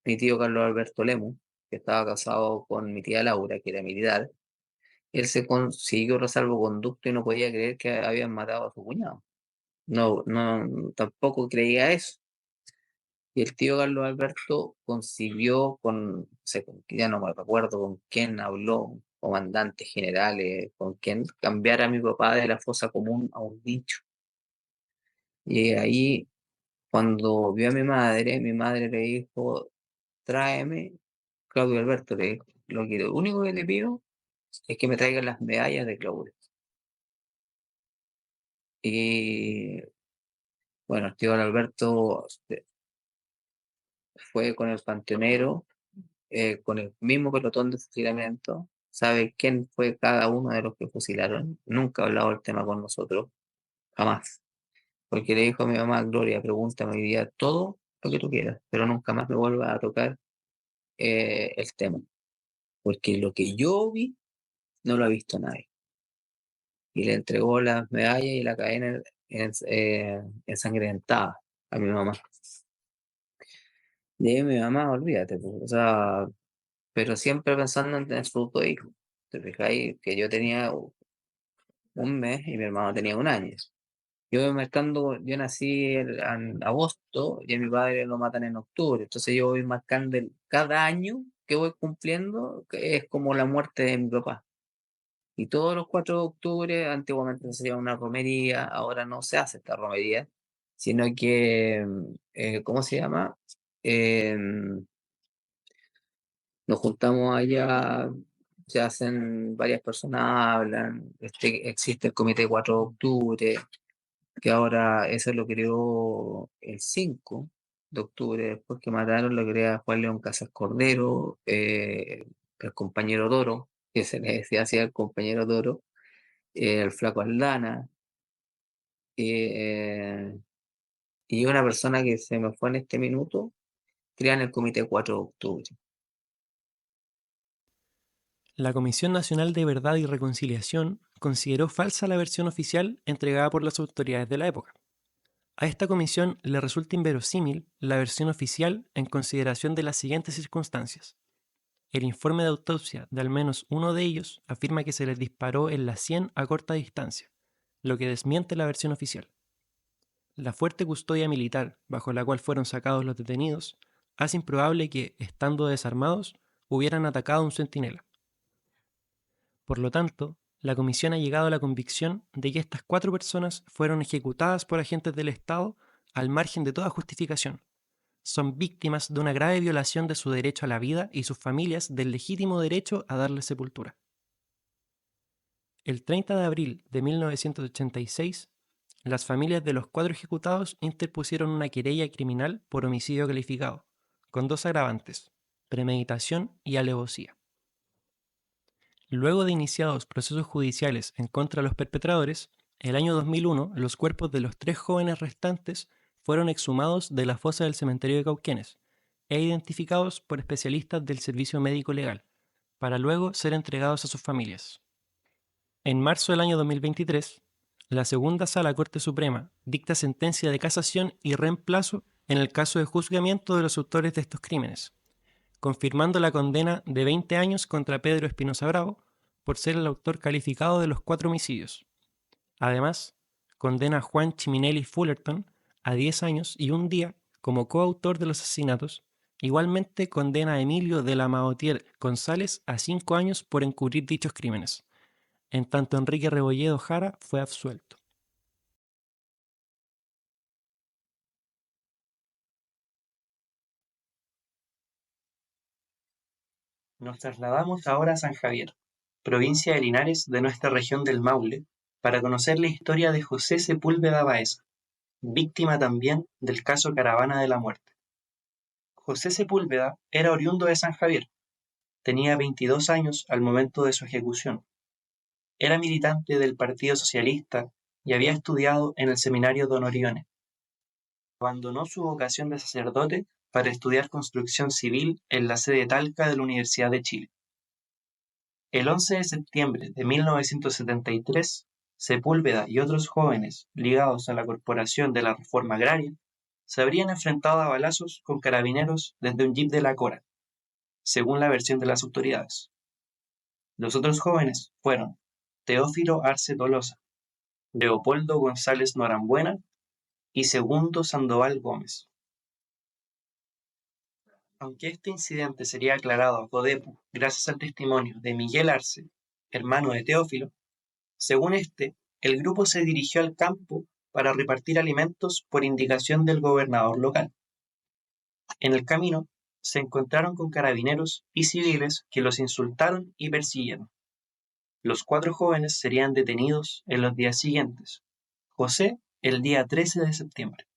mi tío Carlos Alberto Lemus, que estaba casado con mi tía Laura, que era militar, él se consiguió salvoconducto y no podía creer que habían matado a su cuñado. No, no, tampoco creía eso. Y el tío Carlos Alberto consiguió ya no me recuerdo con quién habló, comandantes generales, con quién cambiar a mi papá de la fosa común a un nicho. Y ahí, cuando vio a mi madre le dijo, tráeme, Claudio Alberto le dijo, lo único que le pido es que me traigan las medallas de Claudio. Y bueno, el tío Alberto fue con el panteonero, con el mismo pelotón de fusilamiento, sabe quién fue cada uno de los que fusilaron, nunca ha hablado el tema con nosotros, jamás, porque le dijo a mi mamá, Gloria, pregúntame hoy día todo lo que tú quieras, pero nunca más me vuelva a tocar el tema, porque lo que yo vi no lo ha visto nadie. Y le entregó las medallas y la cadena ensangrentada a mi mamá. Y ahí mi mamá, olvídate, pues, o sea, pero siempre pensando en sus dos hijos. ¿Te fijáis? Que yo tenía un mes y mi hermano tenía un año. Yo nací en agosto y a mi padre lo matan en octubre. Entonces yo voy marcando cada año que voy cumpliendo, que es como la muerte de mi papá. Y todos los 4 de octubre, antiguamente se hacía una romería, ahora no se hace esta romería, sino que, ¿cómo se llama? Nos juntamos allá, se hacen, varias personas hablan, existe el comité 4 de octubre, que ahora eso lo creó el 5 de octubre, después que mataron, lo crea Juan León Casas Cordero, el compañero Doro, que se le decía así al compañero Doro, el flaco Aldana, eh, y una persona que se me fue en este minuto, crean el comité 4 de octubre. La Comisión Nacional de Verdad y Reconciliación consideró falsa la versión oficial entregada por las autoridades de la época. A esta comisión le resulta inverosímil la versión oficial en consideración de las siguientes circunstancias. El informe de autopsia de al menos uno de ellos afirma que se les disparó en la sien a corta distancia, lo que desmiente la versión oficial. La fuerte custodia militar bajo la cual fueron sacados los detenidos hace improbable que, estando desarmados, hubieran atacado a un centinela. Por lo tanto, la comisión ha llegado a la convicción de que estas 4 personas fueron ejecutadas por agentes del Estado al margen de toda justificación. Son víctimas de una grave violación de su derecho a la vida y sus familias del legítimo derecho a darle sepultura. El 30 de abril de 1986, las familias de los 4 ejecutados interpusieron una querella criminal por homicidio calificado, con 2 agravantes, premeditación y alevosía. Luego de iniciados procesos judiciales en contra de los perpetradores, el año 2001 los cuerpos de los 3 jóvenes restantes fueron exhumados de la fosa del cementerio de Cauquenes e identificados por especialistas del Servicio Médico Legal, para luego ser entregados a sus familias. En marzo del año 2023, la segunda sala Corte Suprema dicta sentencia de casación y reemplazo en el caso de juzgamiento de los autores de estos crímenes, confirmando la condena de 20 años contra Pedro Espinosa Bravo por ser el autor calificado de los 4 homicidios. Además, condena a Juan Chiminelli Fullerton a 10 años y 1 día como coautor de los asesinatos. Igualmente condena a Emilio de la Maotier González a 5 años por encubrir dichos crímenes. En tanto, Enrique Rebolledo Jara fue absuelto. Nos trasladamos ahora a San Javier, provincia de Linares de nuestra región del Maule, para conocer la historia de José Sepúlveda Baeza, víctima también del caso Caravana de la Muerte. José Sepúlveda era oriundo de San Javier. Tenía 22 años al momento de su ejecución. Era militante del Partido Socialista y había estudiado en el seminario Don Orione. Abandonó su vocación de sacerdote para estudiar construcción civil en la sede Talca de la Universidad de Chile. El 11 de septiembre de 1973, Sepúlveda y otros jóvenes ligados a la Corporación de la Reforma Agraria se habrían enfrentado a balazos con carabineros desde un jeep de la Cora, según la versión de las autoridades. Los otros jóvenes fueron Teófilo Arce Tolosa, Leopoldo González Norambuena y Segundo Sandoval Gómez. Aunque este incidente sería aclarado a Codepu gracias al testimonio de Miguel Arce, hermano de Teófilo, según este, el grupo se dirigió al campo para repartir alimentos por indicación del gobernador local. En el camino, se encontraron con carabineros y civiles que los insultaron y persiguieron. Los 4 jóvenes serían detenidos en los días siguientes, José el día 13 de septiembre.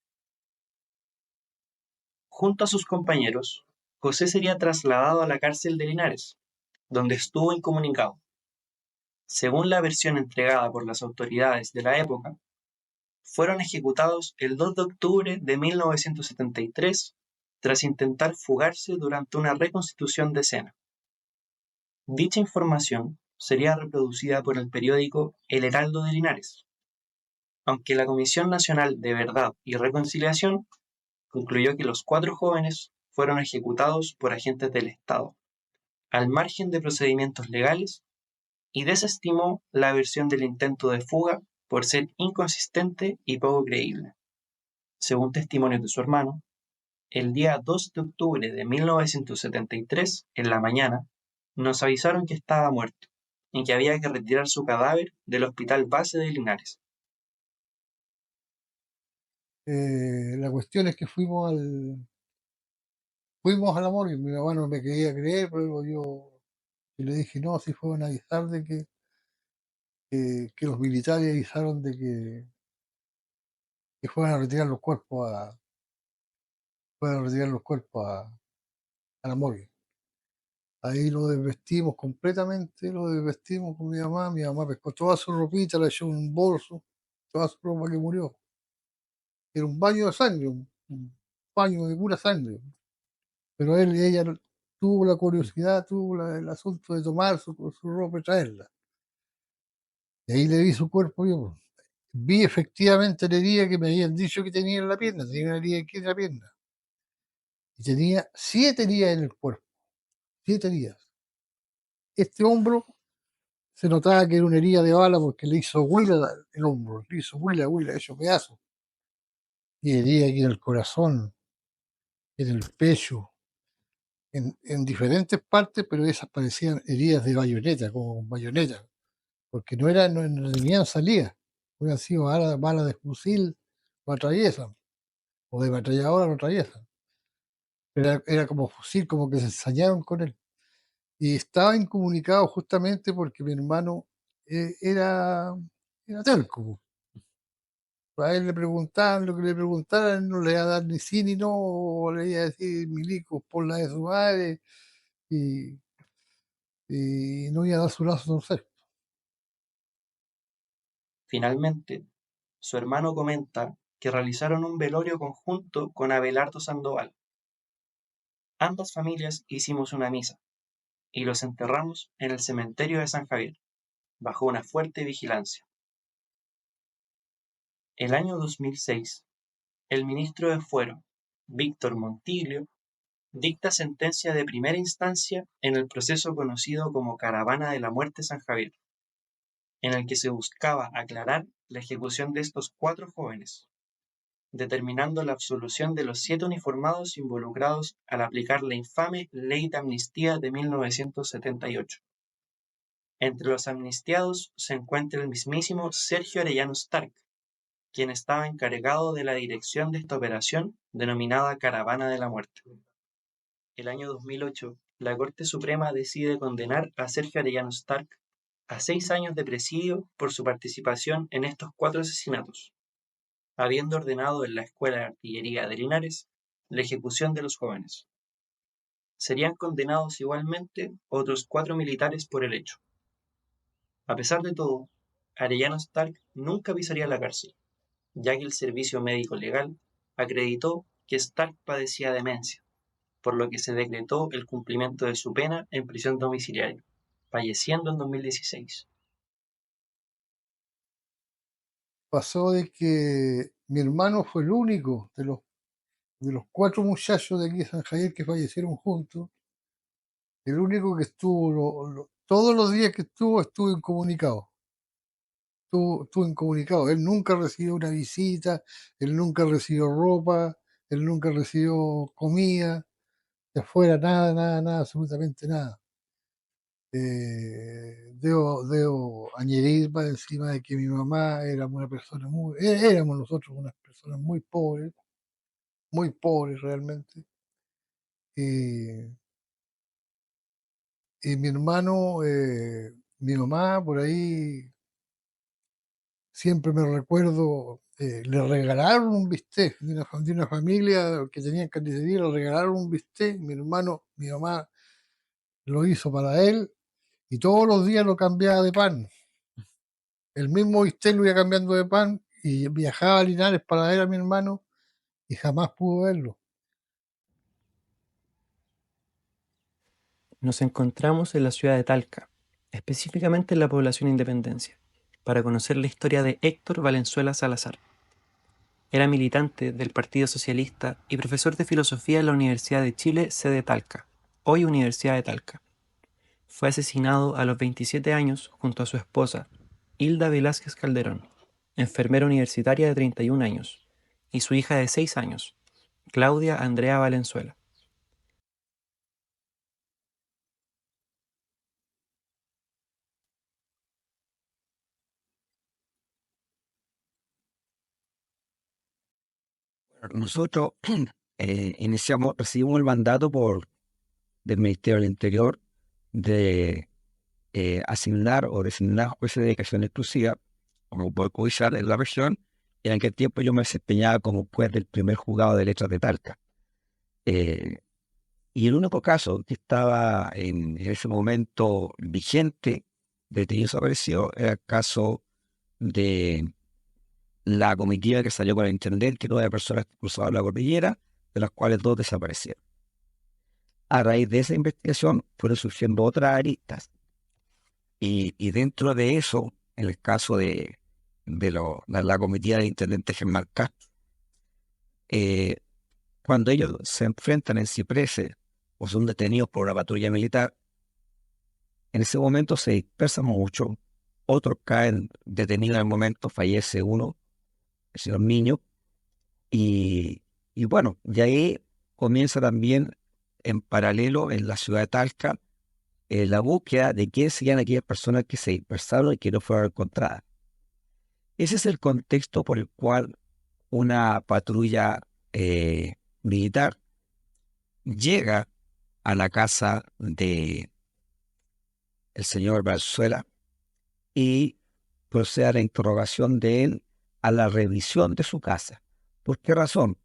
Junto a sus compañeros, José sería trasladado a la cárcel de Linares, donde estuvo incomunicado. Según la versión entregada por las autoridades de la época, fueron ejecutados el 2 de octubre de 1973 tras intentar fugarse durante una reconstitución de escena. Dicha información sería reproducida por el periódico El Heraldo de Linares, aunque la Comisión Nacional de Verdad y Reconciliación concluyó que los 4 jóvenes fueron ejecutados por agentes del Estado, al margen de procedimientos legales, y desestimó la versión del intento de fuga por ser inconsistente y poco creíble. Según testimonios de su hermano, el día 2 de octubre de 1973, en la mañana, nos avisaron que estaba muerto y que había que retirar su cadáver del Hospital Base de Linares. La cuestión es que fuimos a la morgue. Mi mamá no me quería creer, pero yo le dije, no, si fueron a avisar de que los militares avisaron de que fueran a retirar los cuerpos a la morgue. Ahí lo desvestimos completamente, lo desvestimos con mi mamá pescó toda su ropita, la echó en un bolso, toda su ropa que murió. Era un baño de sangre, un baño de pura sangre. Pero ella tuvo la curiosidad, tuvo el asunto de tomar su ropa y traerla. Y ahí le vi su cuerpo yo. Vi efectivamente la herida que me habían dicho que tenía en la pierna, tenía una herida aquí en la pierna. Y tenía 7 heridas en el cuerpo, 7 heridas. Este hombro se notaba que era una herida de bala porque le hizo huila el hombro, le hizo huila, hecho pedazo. Y herida aquí en el corazón, en el pecho, en diferentes partes, pero esas parecían heridas de bayoneta, como con bayoneta, porque no tenían salida. Hubieran sido balas de fusil, lo atraviesan, o de ametralladora lo atraviesan. Era como fusil, como que se ensañaron con él. Y estaba incomunicado justamente porque mi hermano era terco. A él le preguntaban lo que le preguntaran, no le iba a dar ni sí ni no, o le iba a decir milicos por la de su madre, y no iba a dar su brazo a torcer. Finalmente, su hermano comenta que realizaron un velorio conjunto con Abelardo Sandoval. Ambas familias hicimos una misa y los enterramos en el cementerio de San Javier, bajo una fuerte vigilancia. el año 2006, el ministro de Fuero, Víctor Montiglio, dicta sentencia de primera instancia en el proceso conocido como Caravana de la Muerte San Javier, en el que se buscaba aclarar la ejecución de estos 4 jóvenes, determinando la absolución de los 7 uniformados involucrados al aplicar la infame Ley de Amnistía de 1978. Entre los amnistiados se encuentra el mismísimo Sergio Arellano Stark, quien estaba encargado de la dirección de esta operación denominada Caravana de la Muerte. El año 2008, la Corte Suprema decide condenar a Sergio Arellano Stark a 6 años de presidio por su participación en estos 4 asesinatos, habiendo ordenado en la Escuela de Artillería de Linares la ejecución de los jóvenes. Serían condenados igualmente otros 4 militares por el hecho. A pesar de todo, Arellano Stark nunca pisaría la cárcel, ya que el Servicio Médico Legal acreditó que Stark padecía demencia, por lo que se decretó el cumplimiento de su pena en prisión domiciliaria, falleciendo en 2016. Pasó de que mi hermano fue el único de los 4 muchachos de aquí de San Javier que fallecieron juntos, el único que estuvo, todos los días que estuvo incomunicado. Estuvo incomunicado. Él nunca recibió una visita, él nunca recibió ropa, él nunca recibió comida, de afuera nada, absolutamente nada. Debo añadir para encima de que mi mamá era una persona éramos nosotros unas personas muy pobres realmente. Y mi hermano, mi mamá por ahí, siempre me recuerdo, le regalaron un bistec de una familia que tenía carnicería, le regalaron un bistec, mi mamá lo hizo para él y todos los días lo cambiaba de pan. El mismo bistec lo iba cambiando de pan y viajaba a Linares para ver a mi hermano y jamás pudo verlo. Nos encontramos en la ciudad de Talca, específicamente en la población Independencia, para conocer la historia de Héctor Valenzuela Salazar. Era militante del Partido Socialista y profesor de filosofía en la Universidad de Chile, sede Talca, hoy Universidad de Talca. Fue asesinado a los 27 años junto a su esposa, Hilda Velázquez Calderón, enfermera universitaria de 31 años, y su hija de 6 años, Claudia Andrea Valenzuela. Nosotros recibimos el mandato del Ministerio del Interior de asignar o designar jueces de dedicación exclusiva, como poder judicial en la región. En aquel tiempo yo me desempeñaba como juez del primer juzgado de letras de Talca. Y el único caso que estaba en ese momento vigente, detenido desaparecido, era el caso de la comitiva que salió con el intendente y 9 personas que cruzaban la cordillera, de las cuales 2 desaparecieron. A raíz de esa investigación fueron surgiendo otras aristas. Y dentro de eso, en el caso de la comitiva del intendente Germán Castro, cuando ellos se enfrentan en Ciprese o son detenidos por una patrulla militar, en ese momento se dispersan mucho, otros caen detenidos en el momento, fallece uno, el señor Miño, y bueno, de ahí comienza también en paralelo en la ciudad de Talca la búsqueda de quiénes serían aquellas personas que se dispersaron y que no fueron encontradas. Ese es el contexto por el cual una patrulla militar llega a la casa de el señor Valenzuela y procede a la interrogación de él, a la revisión de su casa. ¿Por qué razón?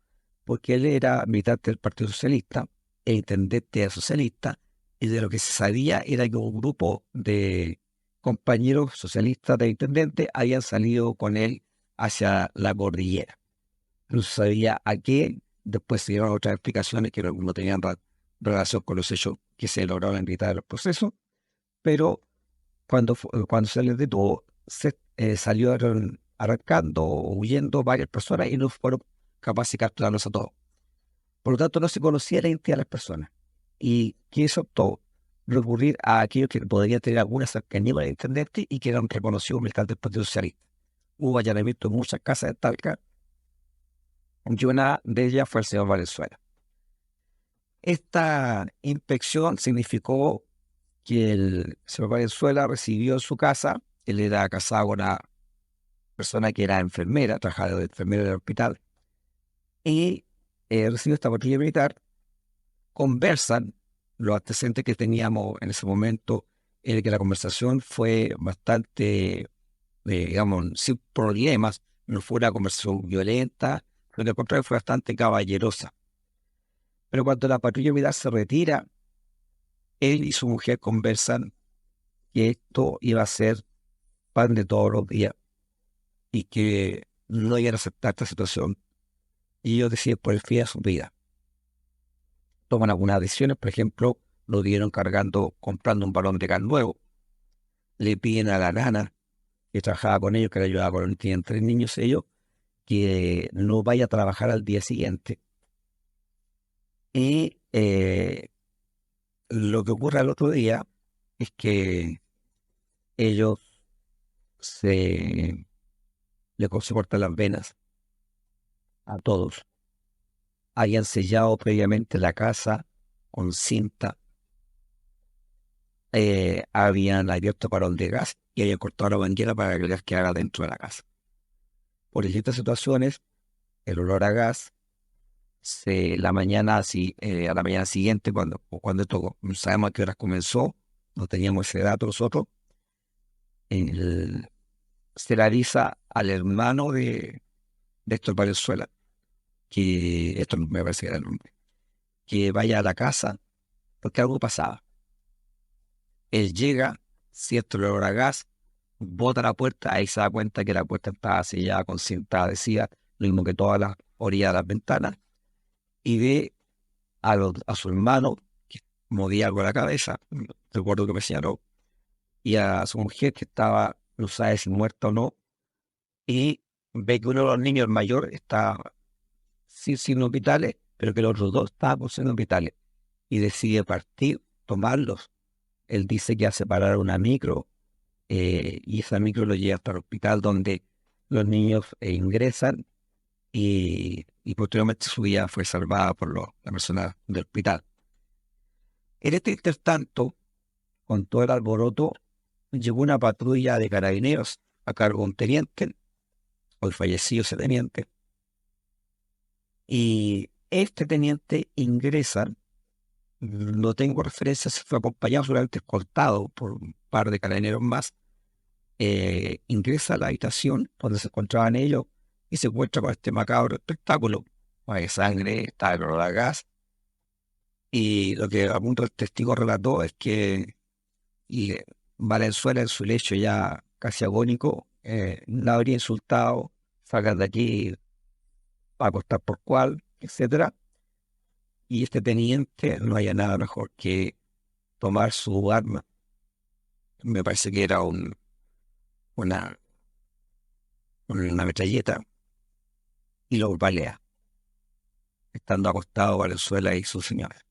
Porque él era militante del Partido Socialista, el intendente era socialista, y de lo que se sabía era que un grupo de compañeros socialistas del intendente habían salido con él hacia la cordillera. No se sabía a qué, después se dieron otras explicaciones que no tenían relación con los hechos que se lograron evitar en el proceso, pero cuando se les detuvo, salieron arrancando o huyendo varias personas y no fueron capaces de capturarlos a todos. Por lo tanto, no se conocía la identidad de las personas. ¿Y qué se optó? Recurrir a aquellos que podrían tener alguna cercanía con el intendente y que eran reconocidos militantes del Partido Socialista. Hubo allanamiento en muchas casas de Talca y una de ellas fue el señor Valenzuela. Esta inspección significó que el señor Valenzuela recibió en su casa, él era casado con una persona que era enfermera, trabajaba de enfermera del hospital, y recibió esta patrulla militar. Conversan los antecedentes que teníamos en ese momento, en el que la conversación fue bastante, digamos, sin problemas, no fue una conversación violenta, pero al contrario fue bastante caballerosa. Pero cuando la patrulla militar se retira, él y su mujer conversan que esto iba a ser pan de todos los días y que no iban a aceptar esta situación. Y ellos deciden por el fin de su vida. Toman algunas decisiones, por ejemplo, lo dieron comprando un balón de gas nuevo. Le piden a la nana que trabajaba con ellos, que le ayudaba con tenían 3 niños ellos, que no vaya a trabajar al día siguiente. Y lo que ocurre al otro día es que ellos se cortan las venas a todos. Habían sellado previamente la casa con cinta, habían abierto parón de gas y habían cortado la manguera para que el gas quedara dentro de la casa. Por distintas situaciones, el olor a gas, a la mañana siguiente, cuando esto, sabemos a qué horas comenzó, no teníamos ese dato nosotros, se le avisa al hermano de Héctor Valenzuela, que esto me parece que era el nombre, que vaya a la casa, porque algo pasaba. Él llega, siente el olor a gas, bota la puerta, ahí se da cuenta que la puerta estaba sellada con cinta adhesiva, lo mismo que todas las orillas de las ventanas, y ve a su hermano, que movía algo a la cabeza, recuerdo que me señaló, y a su mujer que estaba, no sabe si muerta o no, y ve que uno de los niños, el mayor, está sin signos vitales, pero que los otros 2 estaban con signos vitales, y decide partir, tomarlos. Él dice que hace parar una micro, y esa micro lo lleva hasta el hospital donde los niños ingresan y posteriormente su vida fue salvada por la persona del hospital. En este intertanto, con todo el alboroto, llegó una patrulla de carabineros a cargo de un teniente, hoy fallecido ese teniente, y este teniente ingresa, no tengo referencia si fue acompañado, solamente escoltado por un par de carabineros más, ingresa a la habitación donde se encontraban ellos y se encuentra con este macabro espectáculo. Hay sangre, está el olor a gas, y lo que a punto el testigo relató es que Valenzuela en su lecho ya casi agónico, la habría insultado, salgan de aquí, va a costar por cual, etcétera. Y este teniente no haya nada mejor que tomar su arma, me parece que era una metralleta, y lo balea, estando acostado Valenzuela y su señora,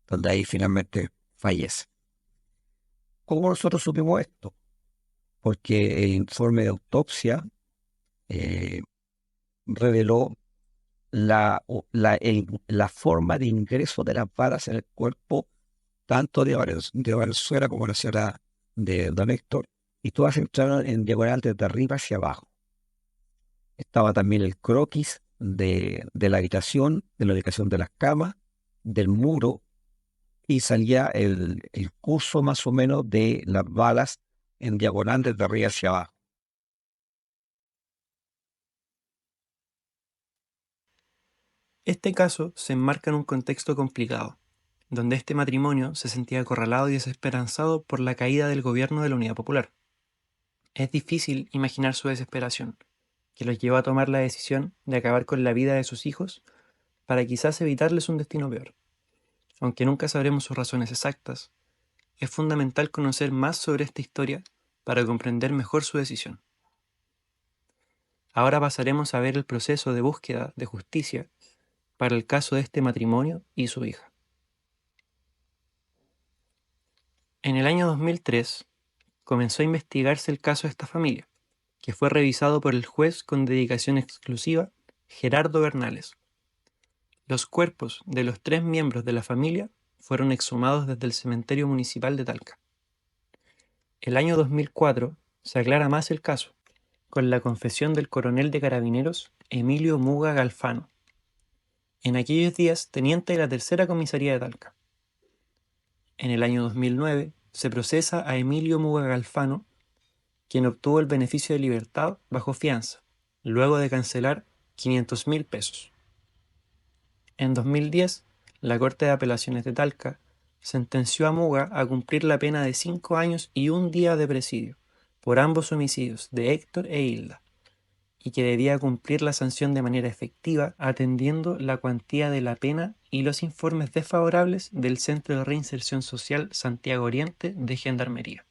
donde ahí finalmente fallece. ¿Cómo nosotros supimos esto? Porque el informe de autopsia reveló la forma de ingreso de las balas en el cuerpo tanto de Valenzuela como de la señora de don Héctor, y todas entraron en diagonal desde arriba hacia abajo. Estaba también el croquis de la habitación, de la ubicación de las camas, del muro, y salía el curso más o menos de las balas en diagonal desde arriba hacia abajo. Este caso se enmarca en un contexto complicado, donde este matrimonio se sentía acorralado y desesperanzado por la caída del gobierno de la Unidad Popular. Es difícil imaginar su desesperación, que los llevó a tomar la decisión de acabar con la vida de sus hijos para quizás evitarles un destino peor. Aunque nunca sabremos sus razones exactas, es fundamental conocer más sobre esta historia para comprender mejor su decisión. Ahora pasaremos a ver el proceso de búsqueda de justicia para el caso de este matrimonio y su hija. En el año 2003 comenzó a investigarse el caso de esta familia, que fue revisado por el juez con dedicación exclusiva Gerardo Bernales. Los cuerpos de los 3 miembros de la familia fueron exhumados desde el cementerio municipal de Talca. El año 2004 se aclara más el caso, con la confesión del coronel de carabineros Emilio Muga Galfano, en aquellos días teniente de la tercera comisaría de Talca. En el año 2009 se procesa a Emilio Muga Galfano, quien obtuvo el beneficio de libertad bajo fianza, luego de cancelar 500.000 pesos. En 2010, la Corte de Apelaciones de Talca sentenció a Muga a cumplir la pena de 5 años y 1 día de presidio por ambos homicidios de Héctor e Hilda, y que debía cumplir la sanción de manera efectiva atendiendo la cuantía de la pena y los informes desfavorables del Centro de Reinserción Social Santiago Oriente de Gendarmería.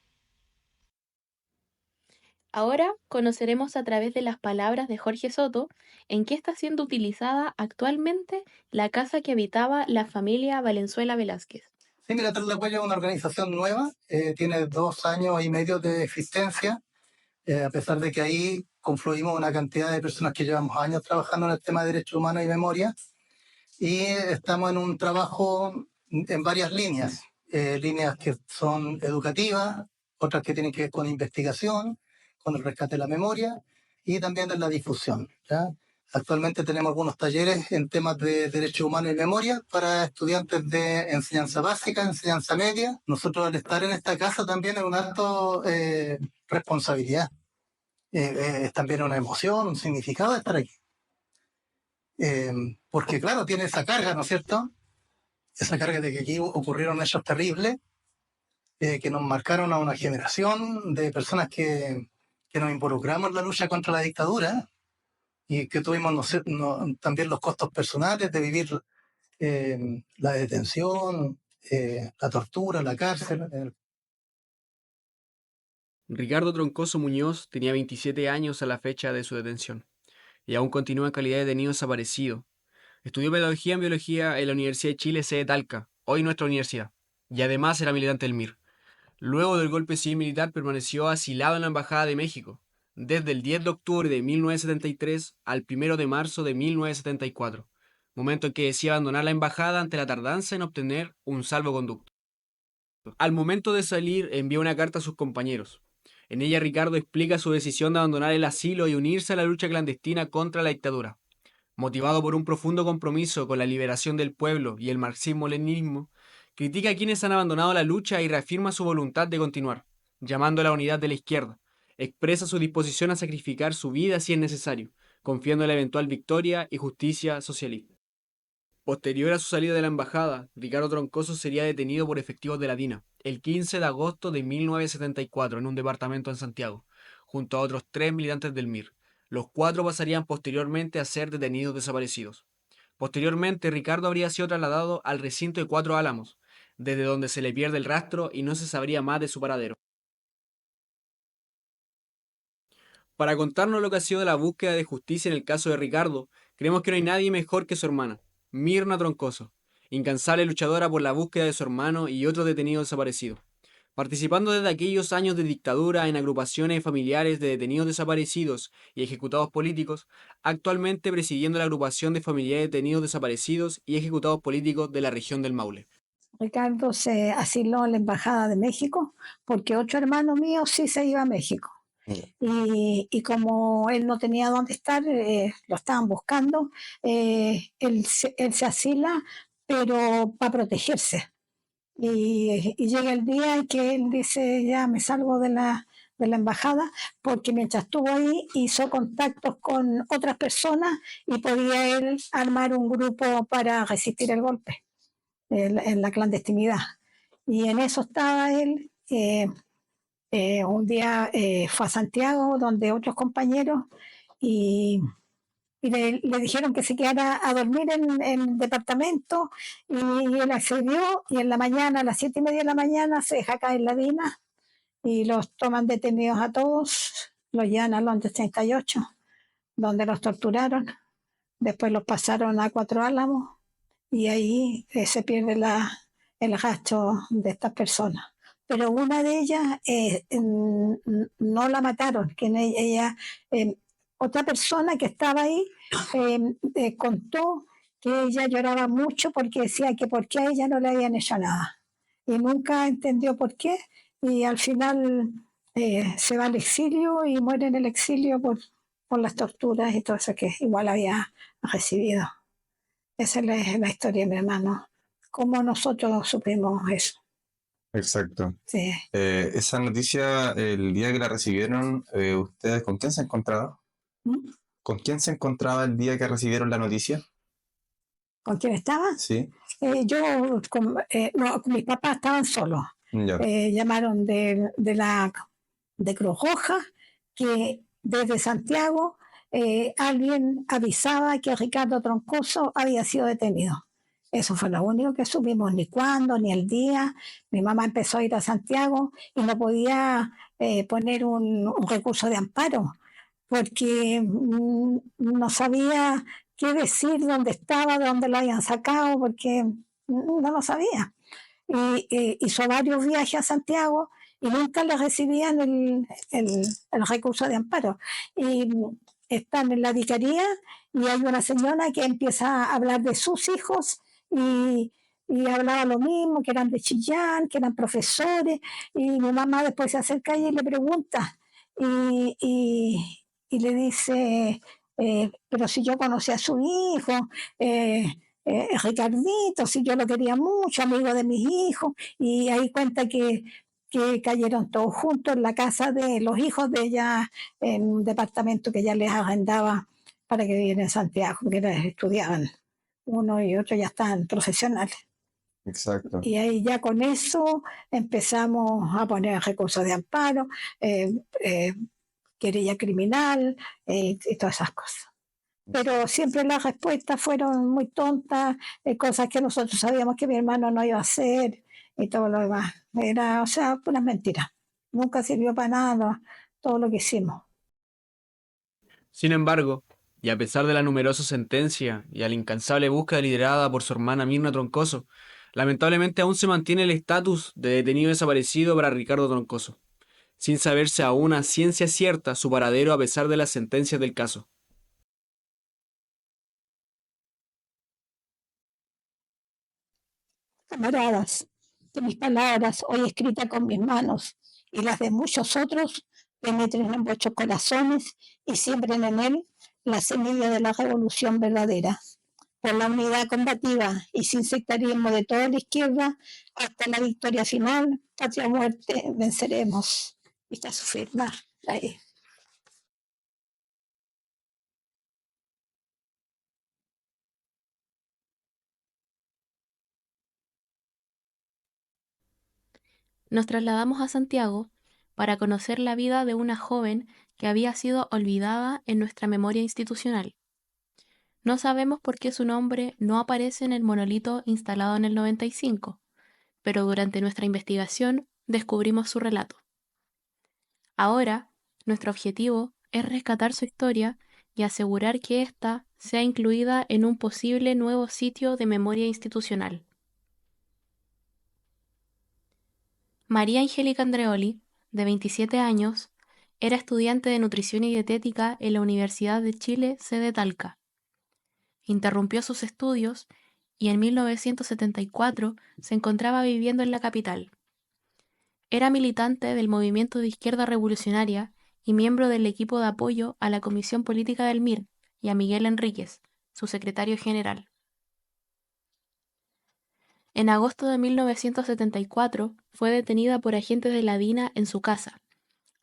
Ahora conoceremos a través de las palabras de Jorge Soto en qué está siendo utilizada actualmente la casa que habitaba la familia Valenzuela Velázquez. Sí, mira, Tras la Huella es una organización nueva, tiene 2 años y medio de existencia, a pesar de que ahí confluimos una cantidad de personas que llevamos años trabajando en el tema de derechos humanos y memoria, y estamos en un trabajo en varias líneas, líneas que son educativas, otras que tienen que ver con investigación, con el rescate de la memoria y también en la difusión, ¿ya? Actualmente tenemos algunos talleres en temas de derechos humanos y memoria para estudiantes de enseñanza básica, enseñanza media. Nosotros al estar en esta casa también es un acto responsabilidad. Es también una emoción, un significado de estar aquí. Porque claro, tiene esa carga, ¿no es cierto? Esa carga de que aquí ocurrieron hechos terribles que nos marcaron a una generación de personas que nos involucramos en la lucha contra la dictadura y que tuvimos también los costos personales de vivir la detención, la tortura, la cárcel. Ricardo Troncoso Muñoz tenía 27 años a la fecha de su detención y aún continúa en calidad de detenido desaparecido. Estudió pedagogía en biología en la Universidad de Chile, sede Talca, hoy nuestra universidad, y además era militante del MIR. Luego del golpe civil militar permaneció asilado en la Embajada de México, desde el 10 de octubre de 1973 al 1 de marzo de 1974, momento en que decía abandonar la embajada ante la tardanza en obtener un salvoconducto. Al momento de salir envió una carta a sus compañeros. En ella Ricardo explica su decisión de abandonar el asilo y unirse a la lucha clandestina contra la dictadura. Motivado por un profundo compromiso con la liberación del pueblo y el marxismo-leninismo, critica a quienes han abandonado la lucha y reafirma su voluntad de continuar, llamando a la unidad de la izquierda. Expresa su disposición a sacrificar su vida si es necesario, confiando en la eventual victoria y justicia socialista. Posterior a su salida de la embajada, Ricardo Troncoso sería detenido por efectivos de la DINA el 15 de agosto de 1974 en un departamento en Santiago, junto a otros 3 militantes del MIR. Los 4 pasarían posteriormente a ser detenidos desaparecidos. Posteriormente, Ricardo habría sido trasladado al recinto de 4 Álamos, desde donde se le pierde el rastro y no se sabría más de su paradero. Para contarnos lo que ha sido la búsqueda de justicia en el caso de Ricardo, creemos que no hay nadie mejor que su hermana, Mirna Troncoso, incansable luchadora por la búsqueda de su hermano y otros detenidos desaparecidos. Participando desde aquellos años de dictadura en agrupaciones familiares de detenidos desaparecidos y ejecutados políticos, actualmente presidiendo la agrupación de familiares de detenidos desaparecidos y ejecutados políticos de la región del Maule. Ricardo se asiló en la Embajada de México porque 8 hermanos míos sí se iban a México. Y como él no tenía dónde estar, lo estaban buscando, él se asila, pero para protegerse. Y llega el día en que él dice, ya me salgo de la embajada, porque mientras estuvo ahí hizo contactos con otras personas y podía él armar un grupo para resistir el golpe en la clandestinidad. Y en eso estaba él. Un día fue a Santiago donde otros compañeros y le dijeron que se quedara a dormir en el departamento y él accedió y en la mañana, a las 7:30 de la mañana, se deja caer la DINA y los toman detenidos a todos, los llevan a Londres 38 donde los torturaron. Después los pasaron a Cuatro Álamos y ahí se pierde el rastro de estas personas. Pero una de ellas no la mataron, que ella, otra persona que estaba ahí contó que ella lloraba mucho porque decía que por qué a ella no le habían hecho nada. Y nunca entendió por qué, y al final se va al exilio y muere en el exilio por las torturas y todo eso que igual había recibido. Esa es la historia de mi hermano. ¿Cómo nosotros supimos eso? Exacto. Sí. Esa noticia, el día que la recibieron, ¿ustedes con quién se encontraban? ¿Mm? ¿Con quién se encontraba el día que recibieron la noticia? ¿Con quién estaba? Sí, Yo no, con mis papás estaban solos. ya. Llamaron de Cruz Roja, que desde Santiago alguien avisaba que Ricardo Troncoso había sido detenido. Eso fue lo único que supimos, ni cuándo, ni el día. Mi mamá empezó a ir a Santiago y no podía poner un recurso de amparo, porque no sabía qué decir, dónde estaba, de dónde lo habían sacado, porque no lo sabía. Y hizo varios viajes a Santiago y nunca le recibían el recurso de amparo. Y están en la vicaría y hay una señora que empieza a hablar de sus hijos y hablaba lo mismo, que eran de Chillán, que eran profesores, y mi mamá después se acerca y le pregunta y le dice, pero si yo conocí a su hijo, Ricardito, si yo lo quería mucho, amigo de mis hijos, y ahí cuenta que cayeron todos juntos en la casa de los hijos de ella, en un departamento que ella les arrendaba para que vivieran en Santiago, porque estudiaban, uno y otro ya estaban profesionales. Exacto. Y ahí ya con eso empezamos a poner recursos de amparo, querella criminal y todas esas cosas. Pero siempre las respuestas fueron muy tontas, cosas que nosotros sabíamos que mi hermano no iba a hacer y todo lo demás. Era, o sea, puras mentiras. Nunca sirvió para nada todo lo que hicimos. Sin embargo, y a pesar de la numerosa sentencia y a la incansable búsqueda liderada por su hermana Mirna Troncoso, lamentablemente aún se mantiene el estatus de detenido desaparecido para Ricardo Troncoso, sin saberse aún a ciencia cierta su paradero a pesar de las sentencias del caso. Camaradas, que mis palabras, hoy escritas con mis manos, y las de muchos otros, penetren en vuestros corazones y siembren en él la semilla de la revolución verdadera. Por la unidad combativa y sin sectarismo de toda la izquierda, hasta la victoria final, patria o muerte, venceremos. Y está su firma ahí. Nos trasladamos a Santiago para conocer la vida de una joven que había sido olvidada en nuestra memoria institucional. No sabemos por qué su nombre no aparece en el monolito instalado en el 95, pero durante nuestra investigación descubrimos su relato. Ahora, nuestro objetivo es rescatar su historia y asegurar que ésta sea incluida en un posible nuevo sitio de memoria institucional. María Angélica Andreoli, de 27 años, era estudiante de nutrición y dietética en la Universidad de Chile, sede Talca. Interrumpió sus estudios y en 1974 se encontraba viviendo en la capital. Era militante del movimiento de izquierda revolucionaria y miembro del equipo de apoyo a la Comisión Política del MIR y a Miguel Enríquez, su secretario general. En agosto de 1974 fue detenida por agentes de la DINA en su casa,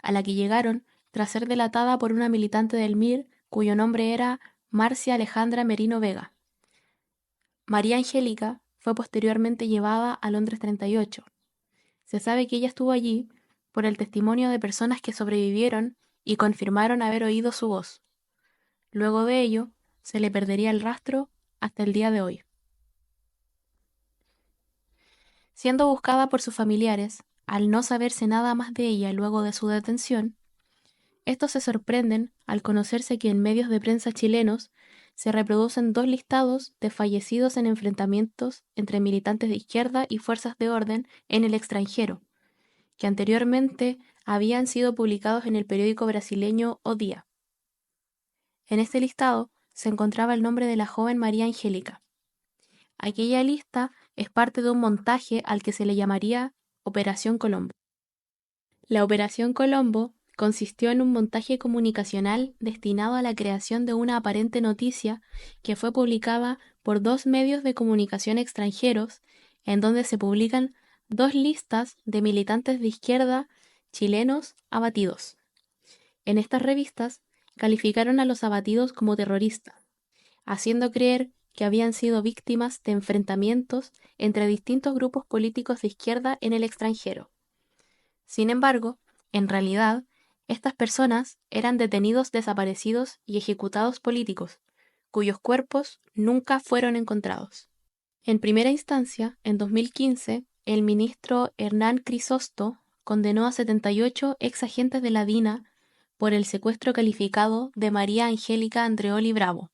a la que llegaron tras ser delatada por una militante del MIR cuyo nombre era Marcia Alejandra Merino Vega. María Angélica fue posteriormente llevada a Londres 38. Se sabe que ella estuvo allí por el testimonio de personas que sobrevivieron y confirmaron haber oído su voz. Luego de ello, se le perdería el rastro hasta el día de hoy. Siendo buscada por sus familiares, al no saberse nada más de ella luego de su detención, Estos se sorprenden al conocerse que en medios de prensa chilenos se reproducen 2 listados de fallecidos en enfrentamientos entre militantes de izquierda y fuerzas de orden en el extranjero, que anteriormente habían sido publicados en el periódico brasileño O Dia. En este listado se encontraba el nombre de la joven María Angélica. Aquella lista es parte de un montaje al que se le llamaría Operación Colombo. La Operación Colombo consistió en un montaje comunicacional destinado a la creación de una aparente noticia que fue publicada por 2 medios de comunicación extranjeros, en donde se publican 2 listas de militantes de izquierda chilenos abatidos. En estas revistas calificaron a los abatidos como terroristas, haciendo creer que habían sido víctimas de enfrentamientos entre distintos grupos políticos de izquierda en el extranjero. Sin embargo, en realidad, estas personas eran detenidos desaparecidos y ejecutados políticos, cuyos cuerpos nunca fueron encontrados. En primera instancia, en 2015, el ministro Hernán Crisosto condenó a 78 ex agentes de la DINA por el secuestro calificado de María Angélica Andreoli Bravo.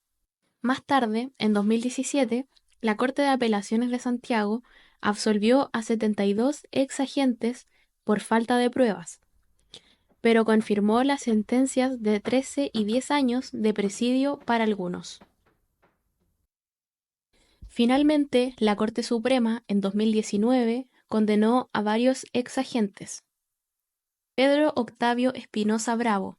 Más tarde, en 2017, la Corte de Apelaciones de Santiago absolvió a 72 ex agentes por falta de pruebas, pero confirmó las sentencias de 13 y 10 años de presidio para algunos. Finalmente, la Corte Suprema, en 2019, condenó a varios ex agentes: Pedro Octavio Espinosa Bravo,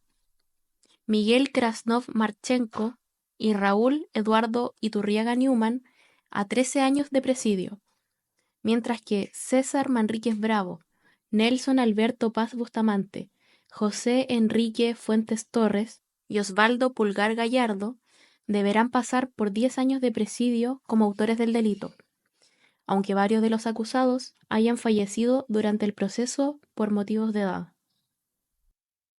Miguel Krasnov Marchenko y Raúl Eduardo Iturriaga Newman a 13 años de presidio, mientras que César Manríquez Bravo, Nelson Alberto Paz Bustamante, José Enrique Fuentes Torres y Osvaldo Pulgar Gallardo deberán pasar por 10 años de presidio como autores del delito, aunque varios de los acusados hayan fallecido durante el proceso por motivos de edad.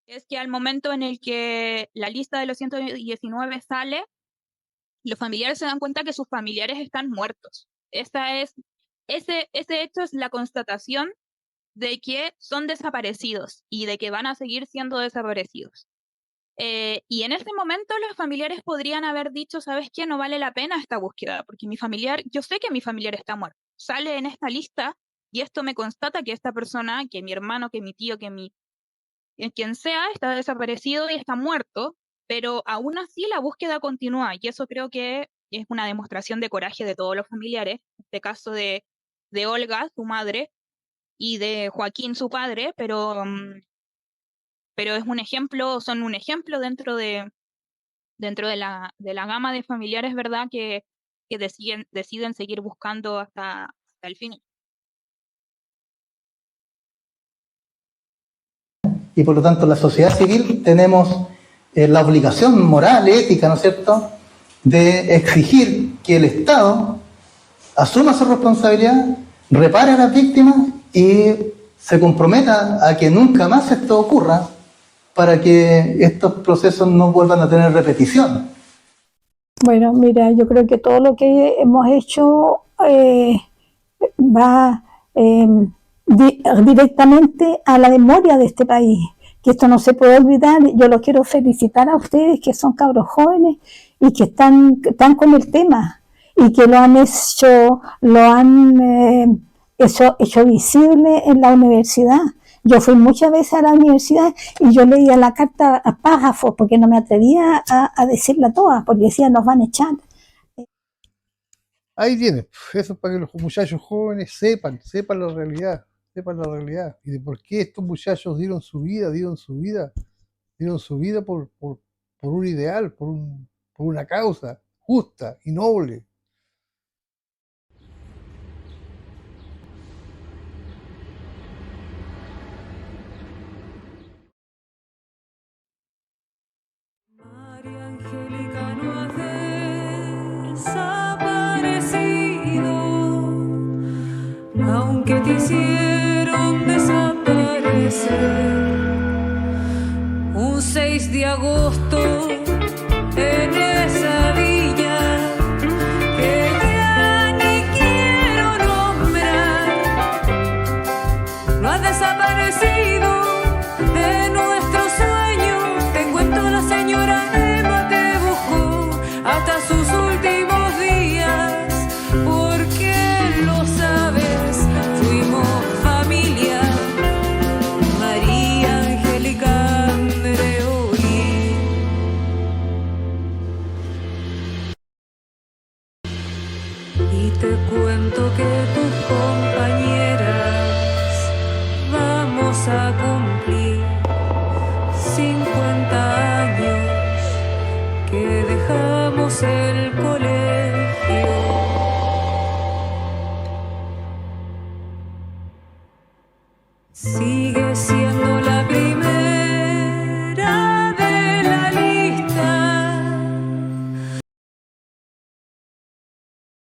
Es que al momento en el que la lista de los 119 sale, los familiares se dan cuenta que sus familiares están muertos. Ese hecho es la constatación de que son desaparecidos y de que van a seguir siendo desaparecidos. Y en ese momento los familiares podrían haber dicho, ¿sabes qué? No vale la pena esta búsqueda, porque yo sé que mi familiar está muerto. Sale en esta lista y esto me constata que esta persona, que mi hermano, que mi tío, quien sea, está desaparecido y está muerto, pero aún así la búsqueda continúa, y eso creo que es una demostración de coraje de todos los familiares, en este caso de Olga, su madre, y de Joaquín, su padre, pero es un ejemplo, son un ejemplo dentro de la gama de familiares, ¿verdad?, que deciden seguir buscando hasta el fin. Y por lo tanto la sociedad civil tenemos la obligación moral, ética, ¿no es cierto?, de exigir que el Estado asuma su responsabilidad, repare a las víctimas y se comprometa a que nunca más esto ocurra para que estos procesos no vuelvan a tener repetición. Bueno, mira, yo creo que todo lo que hemos hecho va directamente a la memoria de este país, que esto no se puede olvidar. Yo los quiero felicitar a ustedes, que son cabros jóvenes y que están con el tema y que lo han hecho visible en la universidad. Yo fui muchas veces a la universidad y yo leía la carta a párrafos porque no me atrevía a decirla toda, porque decía nos van a echar. Ahí tiene, eso es para que los muchachos jóvenes sepan la realidad, y de por qué estos muchachos dieron su vida por un ideal, por una causa justa y noble. Aunque te hicieron desaparecer un 6 de agosto en esa villa que ya ni quiero nombrar, no has desaparecido de nuestros sueños te cuento que tus compañeras vamos a cumplir 50 años que dejamos el colegio.